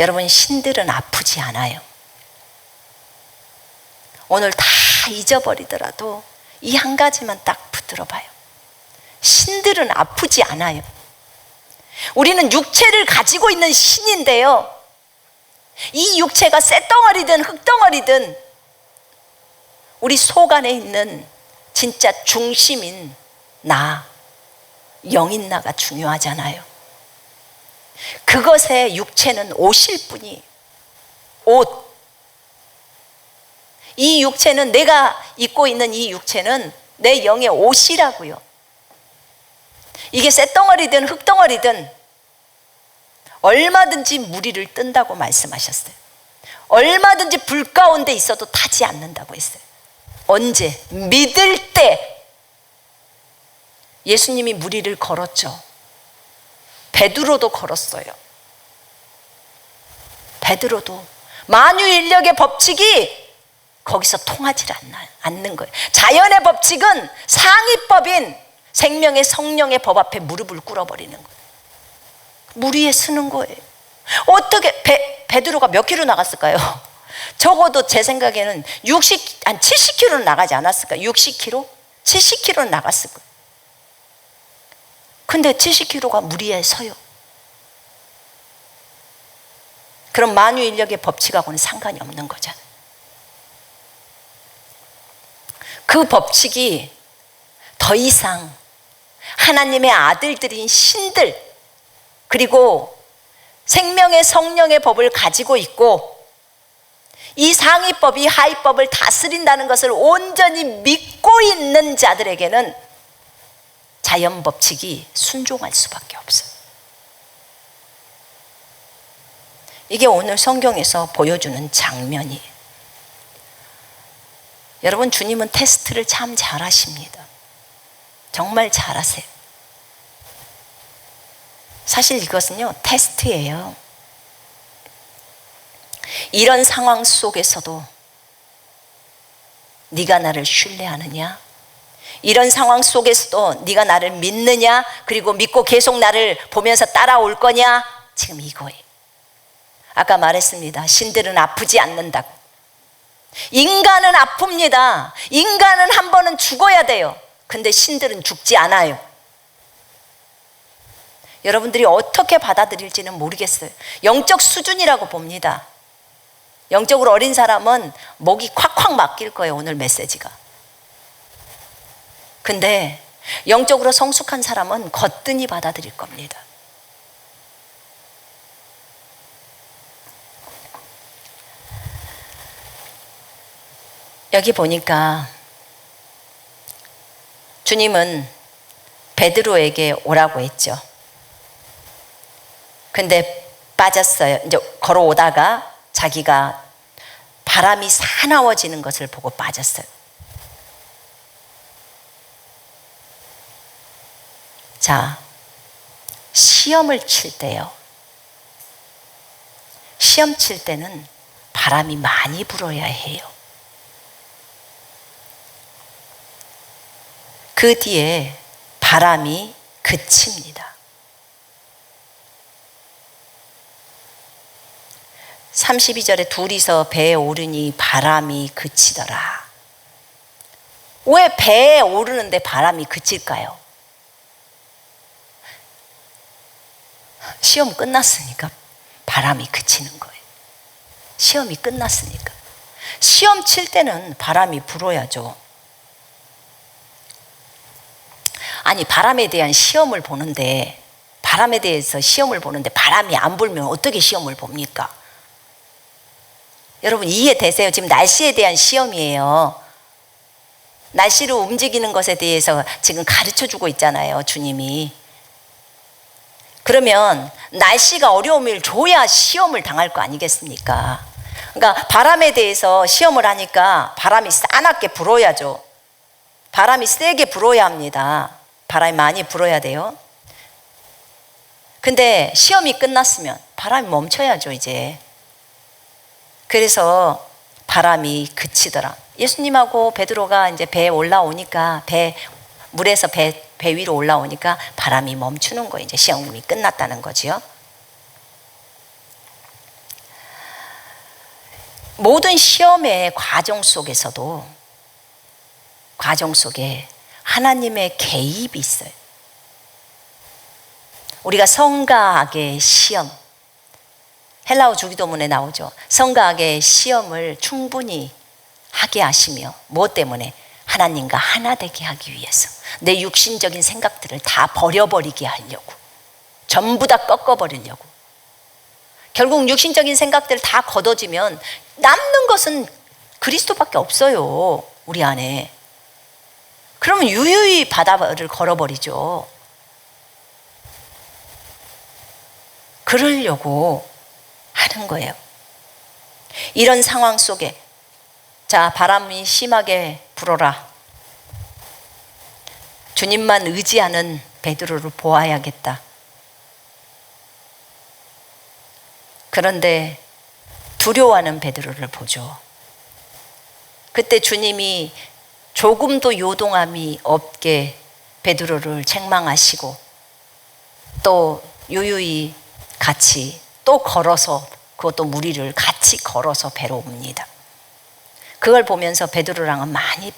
여러분, 신들은 아프지 않아요. 오늘 다 잊어버리더라도 이 한 가지만 딱 붙들어 봐요. 신들은 아프지 않아요. 우리는 육체를 가지고 있는 신인데요, 이 육체가 쇳덩어리든 흙덩어리든 우리 속 안에 있는 진짜 중심인 나, 영인 나가 중요하잖아요. 그것에 육체는 옷일 뿐이에요. 옷. 이 육체는, 내가 입고 있는 이 육체는 내 영의 옷이라고요. 이게 쇳덩어리든 흙덩어리든 얼마든지 무리를 뜬다고 말씀하셨어요. 얼마든지 불 가운데 있어도 타지 않는다고 했어요. 언제? 믿을 때. 예수님이 무리를 걸었죠. 베드로도 걸었어요. 베드로도 만유인력의 법칙이 거기서 통하지 않는 거예요. 자연의 법칙은 상위법인 생명의 성령의 법 앞에 무릎을 꿇어버리는 거예요. 물 위에 서는 거예요. 어떻게 베드로가 몇 킬로 나갔을까요? 적어도 제 생각에는 한 70kg는 나가지 않았을까요? 60kg? 70kg는 나갔을 거예요. 근데 70kg가 물 위에 서요. 그럼 만유인력의 법칙하고는 상관이 없는 거잖아요. 그 법칙이 더 이상 하나님의 아들들인 신들, 그리고 생명의 성령의 법을 가지고 있고 이 상위법이 하위법을 다스린다는 것을 온전히 믿고 있는 자들에게는 자연 법칙이 순종할 수밖에 없어요. 이게 오늘 성경에서 보여주는 장면이에요. 여러분, 주님은 테스트를 참 잘하십니다. 정말 잘하세요. 사실 이것은요, 테스트예요. 이런 상황 속에서도 네가 나를 신뢰하느냐? 이런 상황 속에서도 네가 나를 믿느냐? 그리고 믿고 계속 나를 보면서 따라올 거냐? 지금 이거예요. 아까 말했습니다. 신들은 아프지 않는다고. 인간은 아픕니다. 인간은 한 번은 죽어야 돼요. 근데 신들은 죽지 않아요. 여러분들이 어떻게 받아들일지는 모르겠어요. 영적 수준이라고 봅니다. 영적으로 어린 사람은 목이 콱콱 막힐 거예요, 오늘 메시지가. 근데 영적으로 성숙한 사람은 거뜬히 받아들일 겁니다. 여기 보니까 주님은 베드로에게 오라고 했죠. 근데 빠졌어요. 이제 걸어오다가 자기가 바람이 사나워지는 것을 보고 빠졌어요. 자, 시험을 칠 때요. 시험 칠 때는 바람이 많이 불어야 해요. 그 뒤에 바람이 그칩니다. 32절에 둘이서 배에 오르니 바람이 그치더라. 왜 배에 오르는데 바람이 그칠까요? 시험 끝났으니까 바람이 그치는 거예요. 시험이 끝났으니까. 시험 칠 때는 바람이 불어야죠. 아니, 바람에 대한 시험을 보는데, 바람에 대해서 시험을 보는데 바람이 안 불면 어떻게 시험을 봅니까? 여러분 이해되세요? 지금 날씨에 대한 시험이에요. 날씨로 움직이는 것에 대해서 지금 가르쳐 주고 있잖아요, 주님이. 그러면 날씨가 어려움을 줘야 시험을 당할 거 아니겠습니까? 그러니까 바람에 대해서 시험을 하니까 바람이 싸납게 불어야죠. 바람이 세게 불어야 합니다. 바람이 많이 불어야 돼요. 근데 시험이 끝났으면 바람이 멈춰야죠, 이제. 그래서 바람이 그치더라. 예수님하고 베드로가 이제 배에 올라오니까 물에서 배 위로 올라오니까 바람이 멈추는 거예요. 이제 시험이 끝났다는 거지요. 모든 시험의 과정 속에서도 과정 속에 하나님의 개입이 있어요. 우리가 성과 악의 시험, 헬라어 주기도문에 나오죠. 성과 악의 시험을 충분히 하게 하시며 무엇 때문에? 하나님과 하나 되게 하기 위해서. 내 육신적인 생각들을 다 버려버리게 하려고. 전부 다 꺾어버리려고. 결국 육신적인 생각들 다 걷어지면 남는 것은 그리스도밖에 없어요, 우리 안에. 그러면 유유히 바다를 걸어버리죠. 그러려고 하는 거예요. 이런 상황 속에 자, 바람이 심하게 불어라. 주님만 의지하는 베드로를 보아야겠다. 그런데 두려워하는 베드로를 보죠. 그때 주님이 조금도 요동함이 없게 베드로를 책망하시고 또 유유히 같이 또 걸어서, 그것도 무리를 같이 걸어서 배로 옵니다. 그걸 보면서 베드로랑은 많이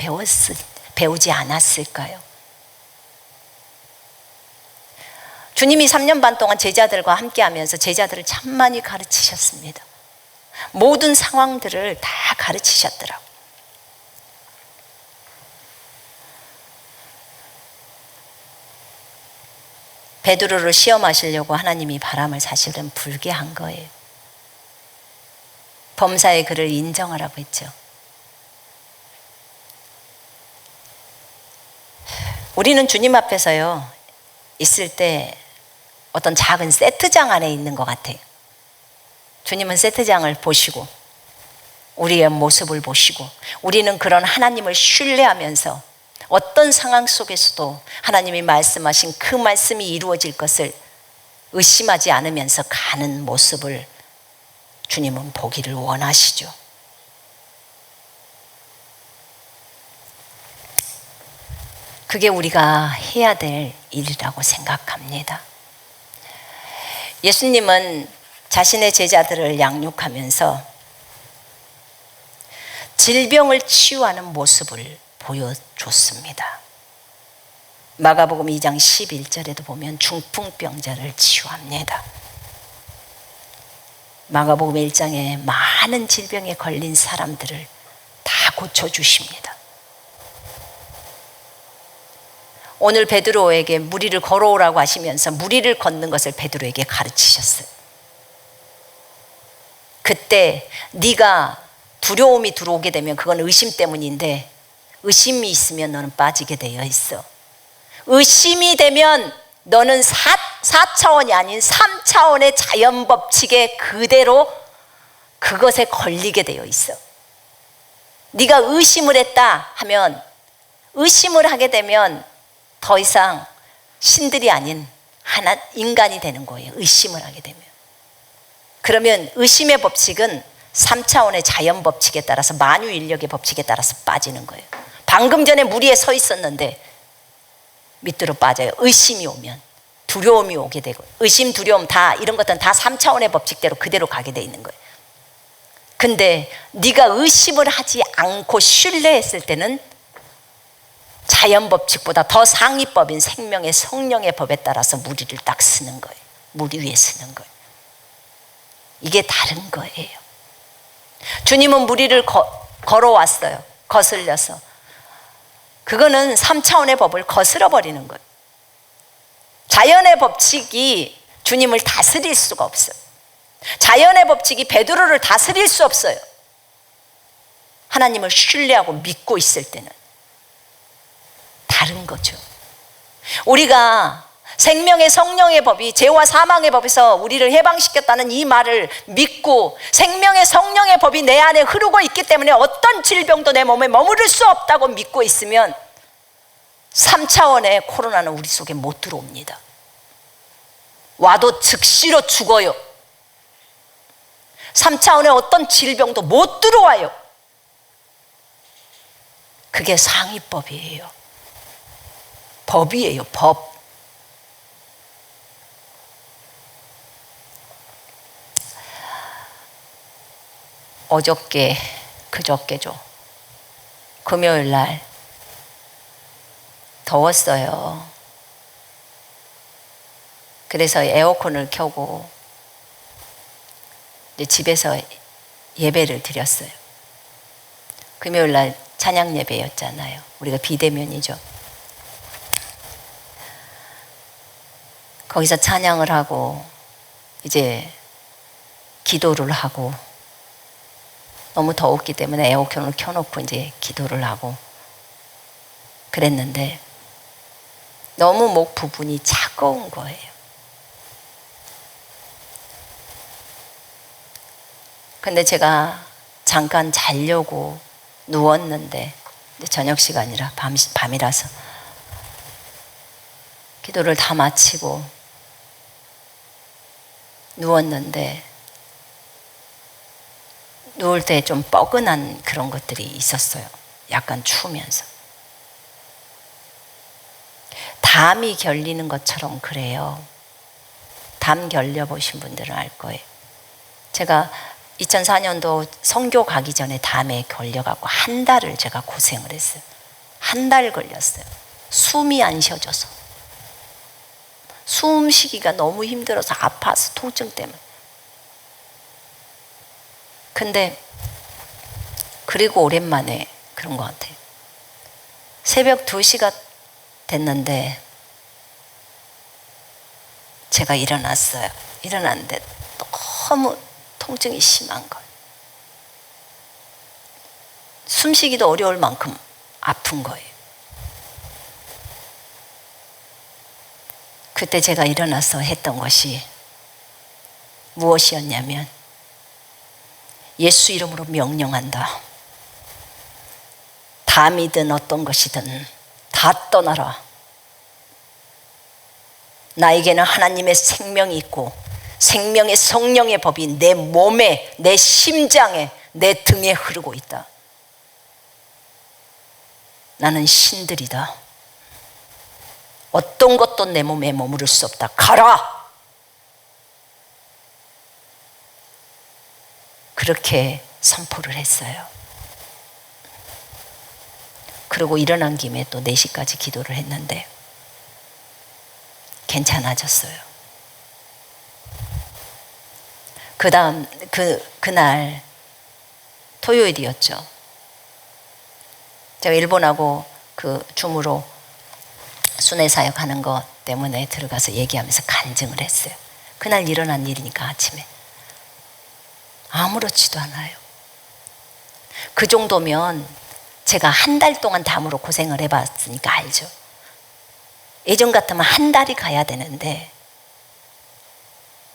배우지 않았을까요? 주님이 3년 반 동안 제자들과 함께 하면서 제자들을 참 많이 가르치셨습니다. 모든 상황들을 다 가르치셨더라고요. 베드로를 시험하시려고 하나님이 바람을 사실은 불게 한 거예요. 범사의 그를 인정하라고 했죠. 우리는 주님 앞에서요, 있을 때 어떤 작은 세트장 안에 있는 것 같아요. 주님은 세트장을 보시고 우리의 모습을 보시고 우리는 그런 하나님을 신뢰하면서 어떤 상황 속에서도 하나님이 말씀하신 그 말씀이 이루어질 것을 의심하지 않으면서 가는 모습을 주님은 보기를 원하시죠. 그게 우리가 해야 될 일이라고 생각합니다. 예수님은 자신의 제자들을 양육하면서 질병을 치유하는 모습을 보여줬습니다. 마가복음 2장 11절에도 보면 중풍병자를 치유합니다. 마가복음 1장에 많은 질병에 걸린 사람들을 다 고쳐주십니다. 오늘 베드로에게 무리를 걸어오라고 하시면서 무리를 걷는 것을 베드로에게 가르치셨어요. 그때 네가 두려움이 들어오게 되면 그건 의심 때문인데 의심이 있으면 너는 빠지게 되어 있어. 의심이 되면 너는 4차원이 아닌 3차원의 자연법칙에 그대로 그것에 걸리게 되어 있어. 네가 의심을 했다 하면, 의심을 하게 되면 더 이상 신들이 아닌 하나 인간이 되는 거예요. 의심을 하게 되면. 그러면 의심의 법칙은 3차원의 자연 법칙에 따라서, 만유인력의 법칙에 따라서 빠지는 거예요. 방금 전에 물 위에 서 있었는데 밑으로 빠져요. 의심이 오면, 두려움이 오게 되고, 의심, 두려움 다 이런 것들은 다 3차원의 법칙대로 그대로 가게 돼 있는 거예요. 근데 네가 의심을 하지 않고 신뢰했을 때는 자연 법칙보다 더 상위법인 생명의 성령의 법에 따라서 무리를 딱 쓰는 거예요. 무리 위에 쓰는 거예요. 이게 다른 거예요. 주님은 무리를 걸어왔어요. 거슬려서. 그거는 3차원의 법을 거슬러 버리는 거예요. 자연의 법칙이 주님을 다스릴 수가 없어요. 자연의 법칙이 베드로를 다스릴 수 없어요. 하나님을 신뢰하고 믿고 있을 때는 다른 거죠. 우리가 생명의 성령의 법이 죄와 사망의 법에서 우리를 해방시켰다는 이 말을 믿고 생명의 성령의 법이 내 안에 흐르고 있기 때문에 어떤 질병도 내 몸에 머무를 수 없다고 믿고 있으면 3차원의 코로나는 우리 속에 못 들어옵니다. 와도 즉시로 죽어요. 3차원의 어떤 질병도 못 들어와요. 그게 상위법이에요. 법이에요, 법. 어저께, 그저께죠. 금요일 날 더웠어요. 그래서 에어컨을 켜고 이제 집에서 예배를 드렸어요. 금요일 날 찬양 예배였잖아요. 우리가 비대면이죠. 거기서 찬양을 하고 이제 기도를 하고, 너무 더웠기 때문에 에어컨을 켜놓고 이제 기도를 하고 그랬는데 너무 목 부분이 차가운 거예요. 근데 제가 잠깐 자려고 누웠는데 저녁 시간이라 밤이라서 기도를 다 마치고 누웠는데 누울 때 좀 뻐근한 그런 것들이 있었어요. 약간 추우면서. 담이 결리는 것처럼 그래요. 담 결려보신 분들은 알 거예요. 제가 2004년도 선교 가기 전에 담에 걸려갖고 한 달을 제가 고생을 했어요. 한 달 걸렸어요. 숨이 안 쉬어져서. 숨 쉬기가 너무 힘들어서 아파서 통증 때문에. 근데 그리고 오랜만에 그런 것 같아요. 새벽 2시가 됐는데 제가 일어났어요. 일어났는데 너무 통증이 심한 거예요. 숨쉬기도 어려울 만큼 아픈 거예요. 그때 제가 일어나서 했던 것이 무엇이었냐면, 예수 이름으로 명령한다. 담이든 어떤 것이든 다 떠나라. 나에게는 하나님의 생명이 있고 생명의 성령의 법이 내 몸에, 내 심장에, 내 등에 흐르고 있다. 나는 신들이다. 어떤 것도 내 몸에 머무를 수 없다. 가라! 그렇게 선포를 했어요. 그리고 일어난 김에 또 4시까지 기도를 했는데 괜찮아졌어요. 그 다음 그날 토요일이었죠. 제가 일본하고 그 줌으로 순회 사역하는 것 때문에 들어가서 얘기하면서 간증을 했어요. 그날 일어난 일이니까 아침에 아무렇지도 않아요. 그 정도면 제가 한 달 동안 담으로 고생을 해봤으니까 알죠. 예전 같으면 한 달이 가야 되는데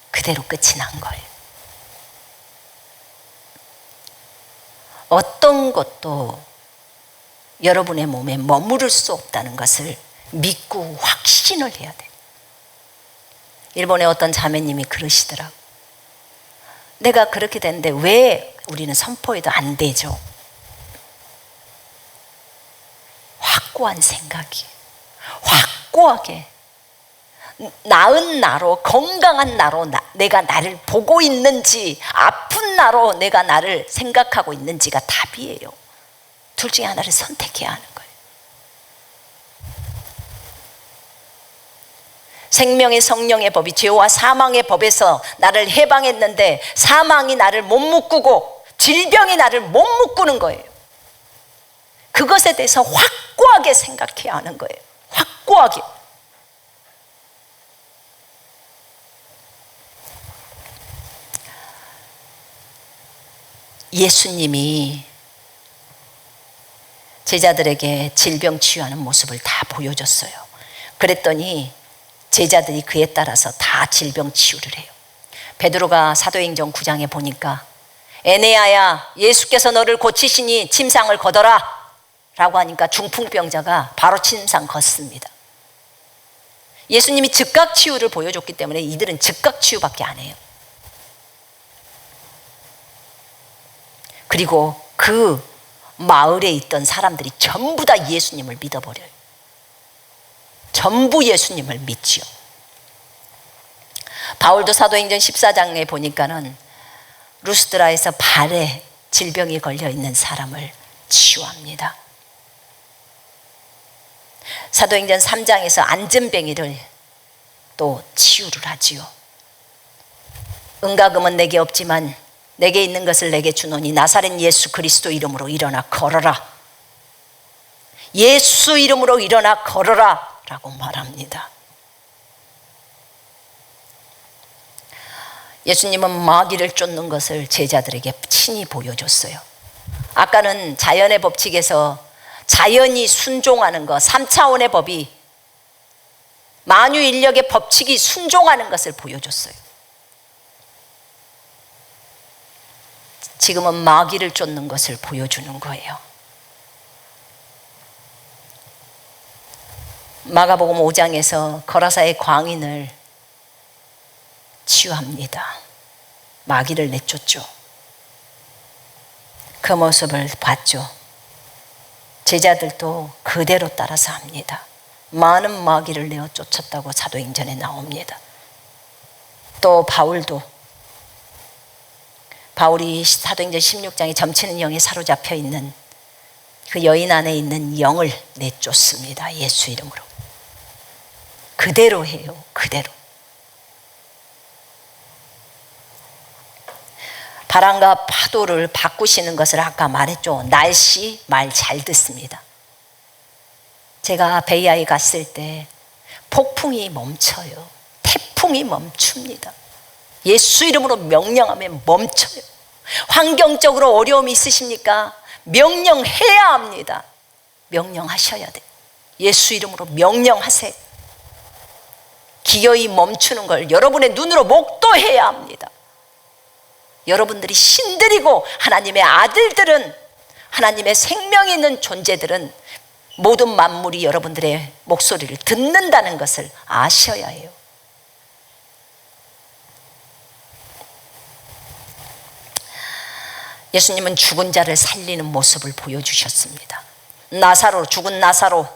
그대로 끝이 난 거예요. 어떤 것도 여러분의 몸에 머무를 수 없다는 것을 믿고 확신을 해야 돼요. 일본의 어떤 자매님이 그러시더라고요. 내가 그렇게 됐는데 왜 우리는 선포해도 안 되죠? 확고한 생각이, 확고하게 나은 나로, 건강한 나로 내가 나를 보고 있는지, 아픈 나로 내가 나를 생각하고 있는지가 답이에요. 둘 중에 하나를 선택해야 하는 거예요. 생명의 성령의 법이 죄와 사망의 법에서 나를 해방했는데 사망이 나를 못 묶고 질병이 나를 못 묶는 거예요. 그것에 대해서 확고하게 생각해야 하는 거예요. 확고하게. 예수님이 제자들에게 질병 치유하는 모습을 다 보여줬어요. 그랬더니 제자들이 그에 따라서 다 질병 치유를 해요. 베드로가 사도행전 9장에 보니까 에네아야, 예수께서 너를 고치시니 침상을 걷어라 라고 하니까 중풍병자가 바로 침상 걷습니다. 예수님이 즉각 치유를 보여줬기 때문에 이들은 즉각 치유밖에 안 해요. 그리고 그 마을에 있던 사람들이 전부 다 예수님을 믿어버려요. 전부 예수님을 믿지요. 바울도 사도행전 14장에 보니까는 루스드라에서 발에 질병이 걸려있는 사람을 치유합니다. 사도행전 3장에서 안전뱅이를 또 치유를 하지요. 은과금은 내게 없지만 내게 있는 것을 내게 주노니 나사렛 예수 그리스도 이름으로 일어나 걸어라. 예수 이름으로 일어나 걸어라 라고 말합니다. 예수님은 마귀를 쫓는 것을 제자들에게 친히 보여줬어요. 아까는 자연의 법칙에서 자연이 순종하는 것, 3차원의 법이 만유인력의 법칙이 순종하는 것을 보여줬어요. 지금은 마귀를 쫓는 것을 보여주는 거예요. 마가복음 5장에서 거라사의 광인을 치유합니다. 마귀를 내쫓죠. 그 모습을 봤죠. 제자들도 그대로 따라서 합니다. 많은 마귀를 내어 쫓았다고 사도행전에 나옵니다. 또 바울이 사도행전 16장에 점치는 영에 사로잡혀 있는 그 여인 안에 있는 영을 내쫓습니다. 예수 이름으로. 그대로 해요. 그대로. 바람과 파도를 바꾸시는 것을 아까 말했죠. 날씨 말 잘 듣습니다. 제가 베이아에 갔을 때 폭풍이 멈춰요. 태풍이 멈춥니다. 예수 이름으로 명령하면 멈춰요. 환경적으로 어려움이 있으십니까? 명령해야 합니다. 명령하셔야 돼요. 예수 이름으로 명령하세요. 기어이 멈추는 걸 여러분의 눈으로 목도해야 합니다. 여러분들이 신들이고 하나님의 아들들은, 하나님의 생명이 있는 존재들은 모든 만물이 여러분들의 목소리를 듣는다는 것을 아셔야 해요. 예수님은 죽은 자를 살리는 모습을 보여주셨습니다. 나사로, 죽은 나사로,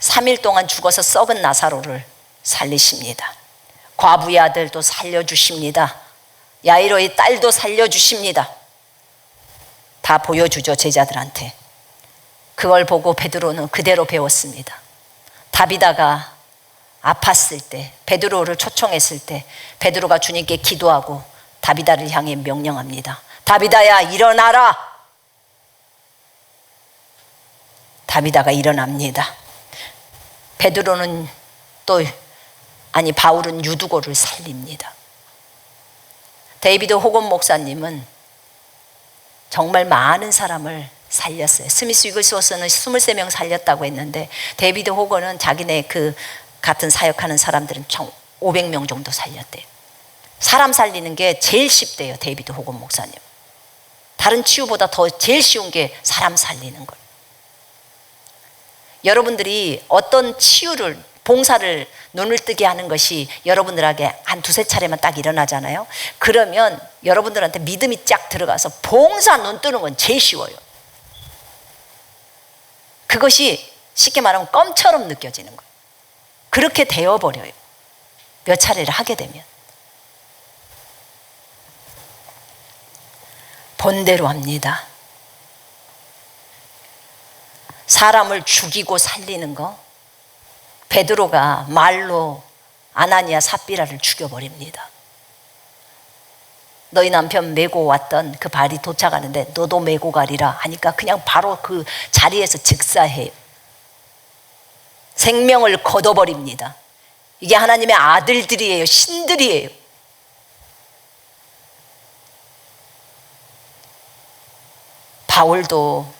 3일 동안 죽어서 썩은 나사로를 살리십니다. 과부의 아들도 살려주십니다. 야이로의 딸도 살려주십니다. 다 보여주죠, 제자들한테. 그걸 보고 베드로는 그대로 배웠습니다. 다비다가 아팠을 때, 베드로를 초청했을 때 베드로가 주님께 기도하고 다비다를 향해 명령합니다. 다비다야, 일어나라. 다비다가 일어납니다. 베드로는 바울은 유두고를 살립니다. 데이비드 호건 목사님은 정말 많은 사람을 살렸어요. 스미스 위글스워스는 23명 살렸다고 했는데 데이비드 호건은 자기네 그 같은 사역하는 사람들은 총 500명 정도 살렸대요. 사람 살리는 게 제일 쉽대요, 데이비드 호건 목사님. 다른 치유보다 더 제일 쉬운 게 사람 살리는 걸. 여러분들이 어떤 치유를, 봉사를 눈을 뜨게 하는 것이 여러분들에게 한 두세 차례만 딱 일어나잖아요. 그러면 여러분들한테 믿음이 쫙 들어가서 봉사 눈 뜨는 건 제일 쉬워요. 그것이 쉽게 말하면 껌처럼 느껴지는 거예요. 그렇게 되어버려요. 몇 차례를 하게 되면. 본대로 합니다. 사람을 죽이고 살리는 거, 베드로가 말로 아나니아 삽비라를 죽여버립니다. 너희 남편 메고 왔던 그 발이 도착하는데 너도 메고 가리라 하니까 그냥 바로 그 자리에서 즉사해요. 생명을 걷어버립니다. 이게 하나님의 아들들이에요. 신들이에요. 바울도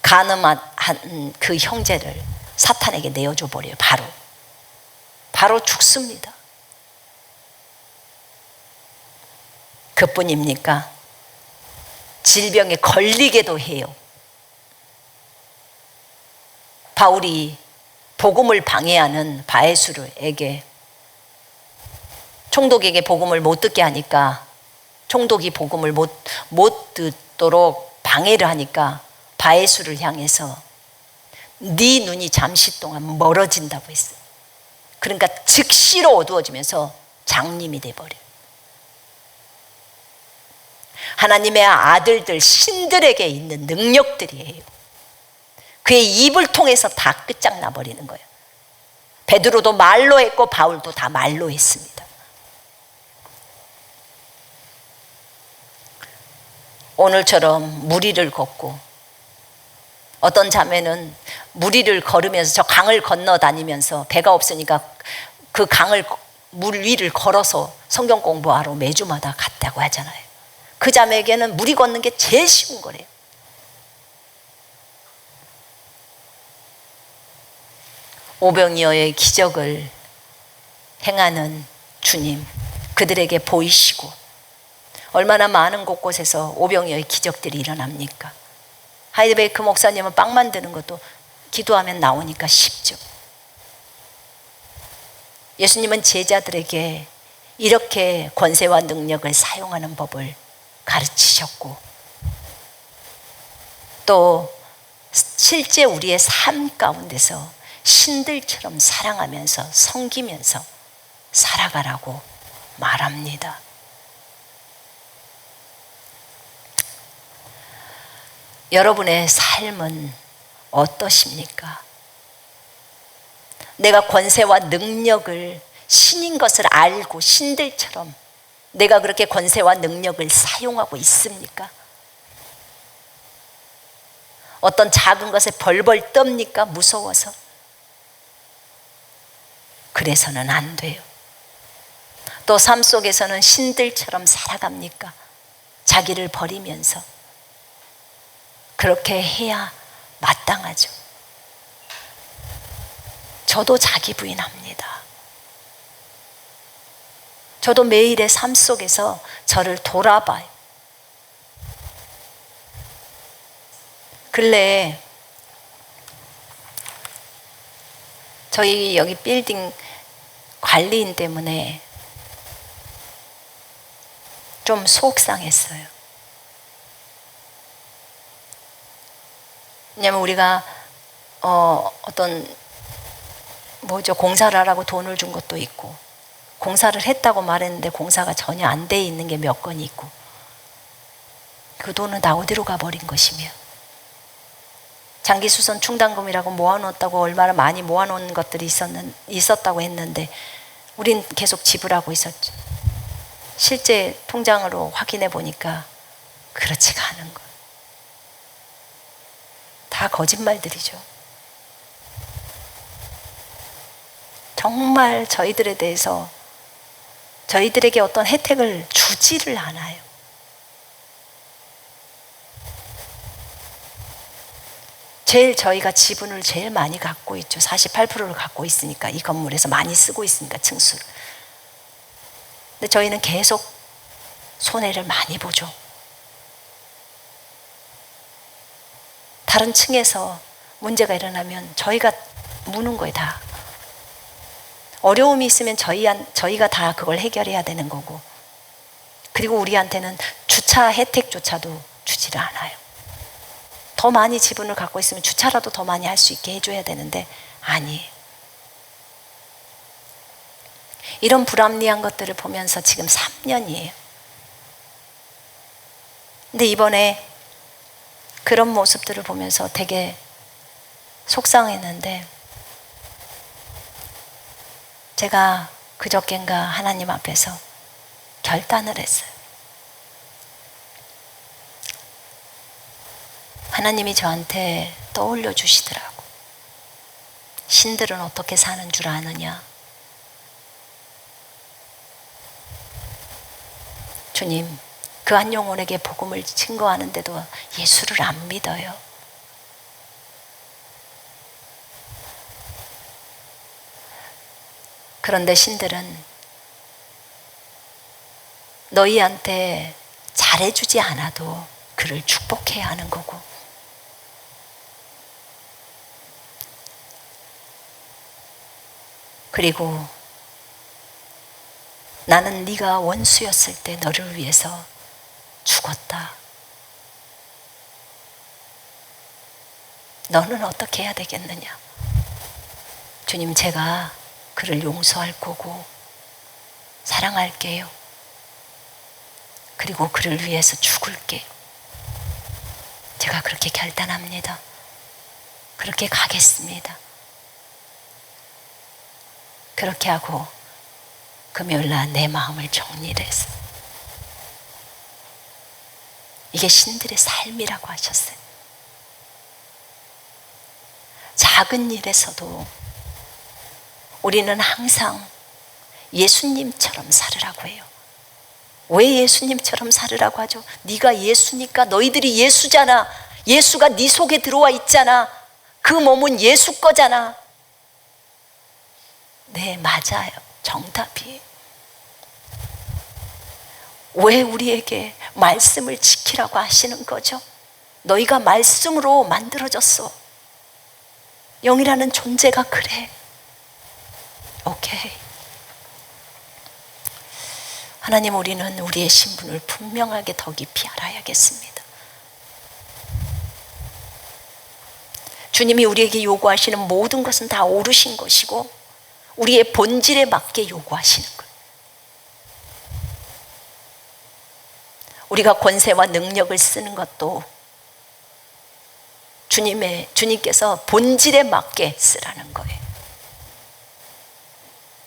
가늠한 그 형제를 사탄에게 내어줘 버려요. 바로 죽습니다. 그뿐입니까? 질병에 걸리게도 해요. 바울이 복음을 방해하는 바에수르에게, 총독에게 복음을 못 듣게 하니까, 총독이 복음을 못 듣도록 방해를 하니까 바에수를 향해서 네 눈이 잠시 동안 멀어진다고 했어요. 그러니까 즉시로 어두워지면서 장님이 돼버려요. 하나님의 아들들, 신들에게 있는 능력들이에요. 그의 입을 통해서 다 끝장나버리는 거예요. 베드로도 말로 했고 바울도 다 말로 했습니다. 오늘처럼 무리를 걷고, 어떤 자매는 무리를 걸으면서 저 강을 건너 다니면서 배가 없으니까 그 강을, 물 위를 걸어서 성경 공부하러 매주마다 갔다고 하잖아요. 그 자매에게는 물이 걷는 게 제일 쉬운 거래요. 오병이어의 기적을 행하는 주님, 그들에게 보이시고 얼마나 많은 곳곳에서 오병이어의 기적들이 일어납니까? 하이드베이크 목사님은 빵 만드는 것도 기도하면 나오니까 쉽죠. 예수님은 제자들에게 이렇게 권세와 능력을 사용하는 법을 가르치셨고, 또 실제 우리의 삶 가운데서 신들처럼 사랑하면서 섬기면서 살아가라고 말합니다. 여러분의 삶은 어떠십니까? 내가 권세와 능력을 신인 것을 알고 신들처럼 내가 그렇게 권세와 능력을 사용하고 있습니까? 어떤 작은 것에 벌벌 떱니까? 무서워서? 그래서는 안 돼요. 또 삶 속에서는 신들처럼 살아갑니까? 자기를 버리면서. 그렇게 해야 마땅하죠. 저도 자기 부인합니다. 저도 매일의 삶 속에서 저를 돌아봐요. 근래에 저희 여기 빌딩 관리인 때문에 좀 속상했어요. 왜냐면 우리가 어떤 공사를 하라고 돈을 준 것도 있고, 공사를 했다고 말했는데 공사가 전혀 안 돼 있는 게 몇 건이 있고, 그 돈은 다 어디로 가버린 것이며, 장기수선 충당금이라고 모아놓았다고 얼마나 많이 모아놓은 것들이 있었다고 했는데 우린 계속 지불하고 있었죠. 실제 통장으로 확인해 보니까 그렇지가 않은 거예요. 다 거짓말들이죠. 정말 저희들에 대해서, 저희들에게 어떤 혜택을 주지를 않아요. 제일 저희가 지분을 제일 많이 갖고 있죠. 48%를 갖고 있으니까, 이 건물에서 많이 쓰고 있으니까, 층수를. 근데 저희는 계속 손해를 많이 보죠. 다른 층에서 문제가 일어나면 저희가 무는 거예요. 다 어려움이 있으면 저희가 다 그걸 해결해야 되는 거고, 그리고 우리한테는 주차 혜택조차도 주지를 않아요. 더 많이 지분을 갖고 있으면 주차라도 더 많이 할 수 있게 해줘야 되는데 아니에요. 이런 불합리한 것들을 보면서 지금 3년이에요. 근데 이번에 그런 모습들을 보면서 되게 속상했는데, 제가 그저껜가 하나님 앞에서 결단을 했어요. 하나님이 저한테 떠올려 주시더라고. 신들은 어떻게 사는 줄 아느냐? 주님, 그 한 영혼에게 복음을 증거하는데도 예수를 안 믿어요. 그런데 신들은 너희한테 잘해주지 않아도 그를 축복해야 하는 거고, 그리고 나는 네가 원수였을 때 너를 위해서 죽었다. 너는 어떻게 해야 되겠느냐? 주님, 제가 그를 용서할 거고 사랑할게요. 그리고 그를 위해서 죽을게요. 제가 그렇게 결단합니다. 그렇게 가겠습니다. 그렇게 하고 금요일날 내 마음을 정리를 했어요. 이게 신들의 삶이라고 하셨어요. 작은 일에서도 우리는 항상 예수님처럼 살으라고 해요. 왜 예수님처럼 살으라고 하죠? 네가 예수니까. 너희들이 예수잖아. 예수가 네 속에 들어와 있잖아. 그 몸은 예수 거잖아. 네, 맞아요. 정답이에요. 왜 우리에게 말씀을 지키라고 하시는 거죠? 너희가 말씀으로 만들어졌어. 영이라는 존재가 그래. 오케이. 하나님, 우리는 우리의 신분을 분명하게 더 깊이 알아야겠습니다. 주님이 우리에게 요구하시는 모든 것은 다 옳으신 것이고 우리의 본질에 맞게 요구하시는 거예요. 우리가 권세와 능력을 쓰는 것도 주님께서 본질에 맞게 쓰라는 거예요.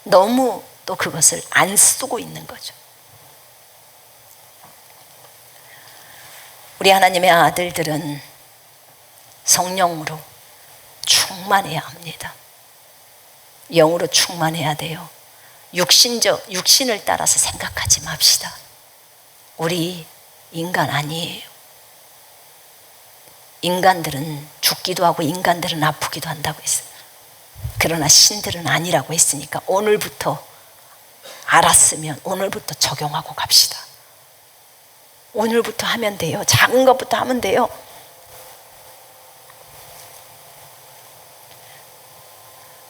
너무 또 그것을 안 쓰고 있는 거죠. 우리 하나님의 아들들은 성령으로 충만해야 합니다. 영으로 충만해야 돼요. 육신을 따라서 생각하지 맙시다. 우리 인간 아니에요. 인간들은 죽기도 하고 인간들은 아프기도 한다고 했어요. 그러나 신들은 아니라고 했으니까 오늘부터 알았으면 오늘부터 적용하고 갑시다. 오늘부터 하면 돼요. 작은 것부터 하면 돼요.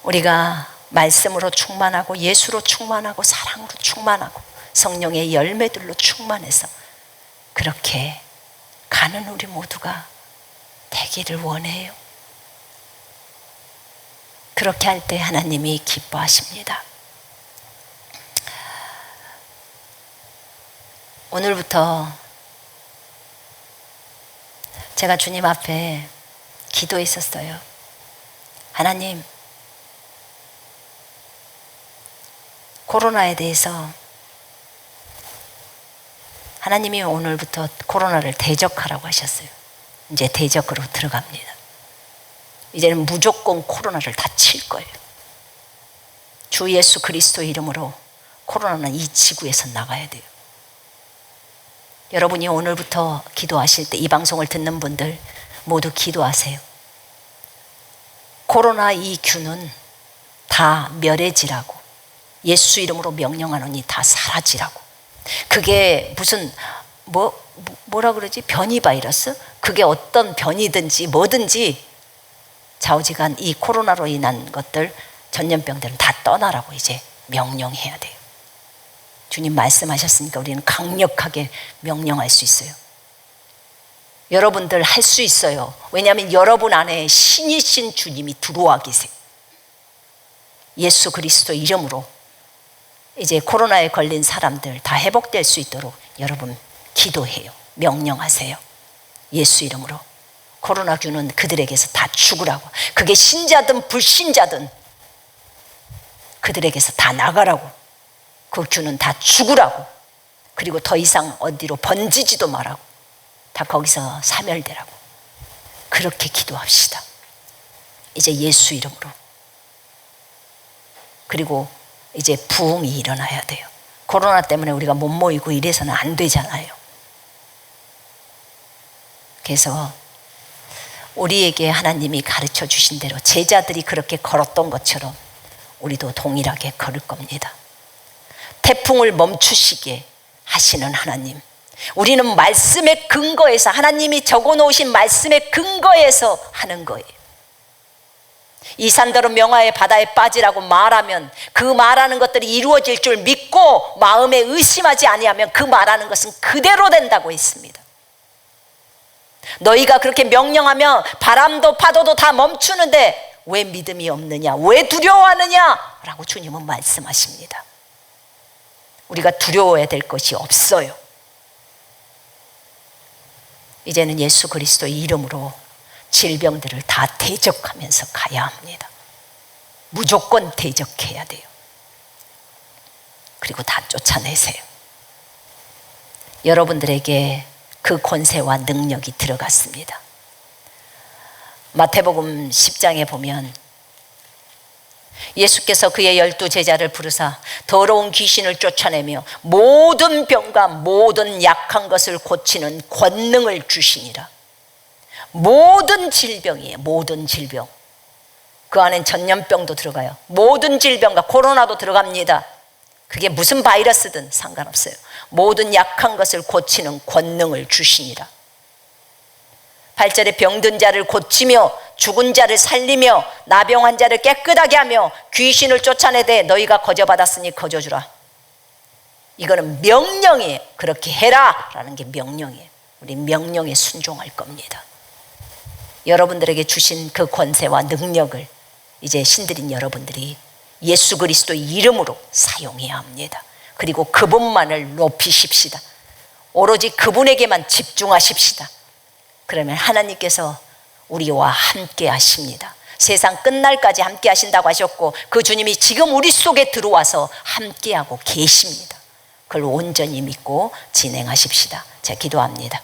우리가 말씀으로 충만하고 예수로 충만하고 사랑으로 충만하고 성령의 열매들로 충만해서 그렇게 가는 우리 모두가 되기를 원해요. 그렇게 할 때 하나님이 기뻐하십니다. 오늘부터 제가 주님 앞에 기도했었어요. 하나님, 코로나에 대해서 하나님이 오늘부터 코로나를 대적하라고 하셨어요. 이제 대적으로 들어갑니다. 이제는 무조건 코로나를 다 칠 거예요. 주 예수 그리스도의 이름으로 코로나는 이 지구에서 나가야 돼요. 여러분이 오늘부터 기도하실 때 이 방송을 듣는 분들 모두 기도하세요. 코로나 이 균은 다 멸해지라고, 예수 이름으로 명령하노니 다 사라지라고. 그게 무슨 뭐라 그러지? 변이 바이러스? 그게 어떤 변이든지 뭐든지 좌우지간 이 코로나로 인한 것들, 전염병들은 다 떠나라고 이제 명령해야 돼요. 주님 말씀하셨으니까 우리는 강력하게 명령할 수 있어요. 여러분들 할 수 있어요. 왜냐하면 여러분 안에 신이신 주님이 들어와 계세요. 예수 그리스도 이름으로 이제 코로나에 걸린 사람들 다 회복될 수 있도록 여러분 기도해요. 명령하세요. 예수 이름으로 코로나균은 그들에게서 다 죽으라고. 그게 신자든 불신자든 그들에게서 다 나가라고. 그 균은 다 죽으라고. 그리고 더 이상 어디로 번지지도 말라고. 다 거기서 사멸되라고. 그렇게 기도합시다. 이제 예수 이름으로. 그리고 이제 부흥이 일어나야 돼요. 코로나 때문에 우리가 못 모이고 이래서는 안 되잖아요. 그래서 우리에게 하나님이 가르쳐 주신 대로 제자들이 그렇게 걸었던 것처럼 우리도 동일하게 걸을 겁니다. 태풍을 멈추시게 하시는 하나님, 우리는 말씀의 근거에서, 하나님이 적어놓으신 말씀의 근거에서 하는 거예요. 이 산더러 명화의 바다에 빠지라고 말하면 그 말하는 것들이 이루어질 줄 믿고 마음에 의심하지 아니하면 그 말하는 것은 그대로 된다고 했습니다. 너희가 그렇게 명령하면 바람도 파도도 다 멈추는데 왜 믿음이 없느냐, 왜 두려워하느냐 라고 주님은 말씀하십니다. 우리가 두려워해야 될 것이 없어요. 이제는 예수 그리스도의 이름으로 질병들을 다 대적하면서 가야 합니다. 무조건 대적해야 돼요. 그리고 다 쫓아내세요. 여러분들에게 그 권세와 능력이 들어갔습니다. 마태복음 10장에 보면 예수께서 그의 12 제자를 부르사 더러운 귀신을 쫓아내며 모든 병과 모든 약한 것을 고치는 권능을 주시니라. 모든 질병이에요. 모든 질병. 그 안엔 전염병도 들어가요. 모든 질병과 코로나도 들어갑니다. 그게 무슨 바이러스든 상관없어요. 모든 약한 것을 고치는 권능을 주시니라. 8절에 병든 자를 고치며 죽은 자를 살리며 나병한 자를 깨끗하게 하며 귀신을 쫓아내되 너희가 거저받았으니 거저주라. 이거는 명령이에요. 그렇게 해라 라는 게 명령이에요. 우리 명령에 순종할 겁니다. 여러분들에게 주신 그 권세와 능력을 이제 신들인 여러분들이 예수 그리스도의 이름으로 사용해야 합니다. 그리고 그분만을 높이십시다. 오로지 그분에게만 집중하십시다. 그러면 하나님께서 우리와 함께 하십니다. 세상 끝날까지 함께 하신다고 하셨고 그 주님이 지금 우리 속에 들어와서 함께하고 계십니다. 그걸 온전히 믿고 진행하십시다. 제가 기도합니다.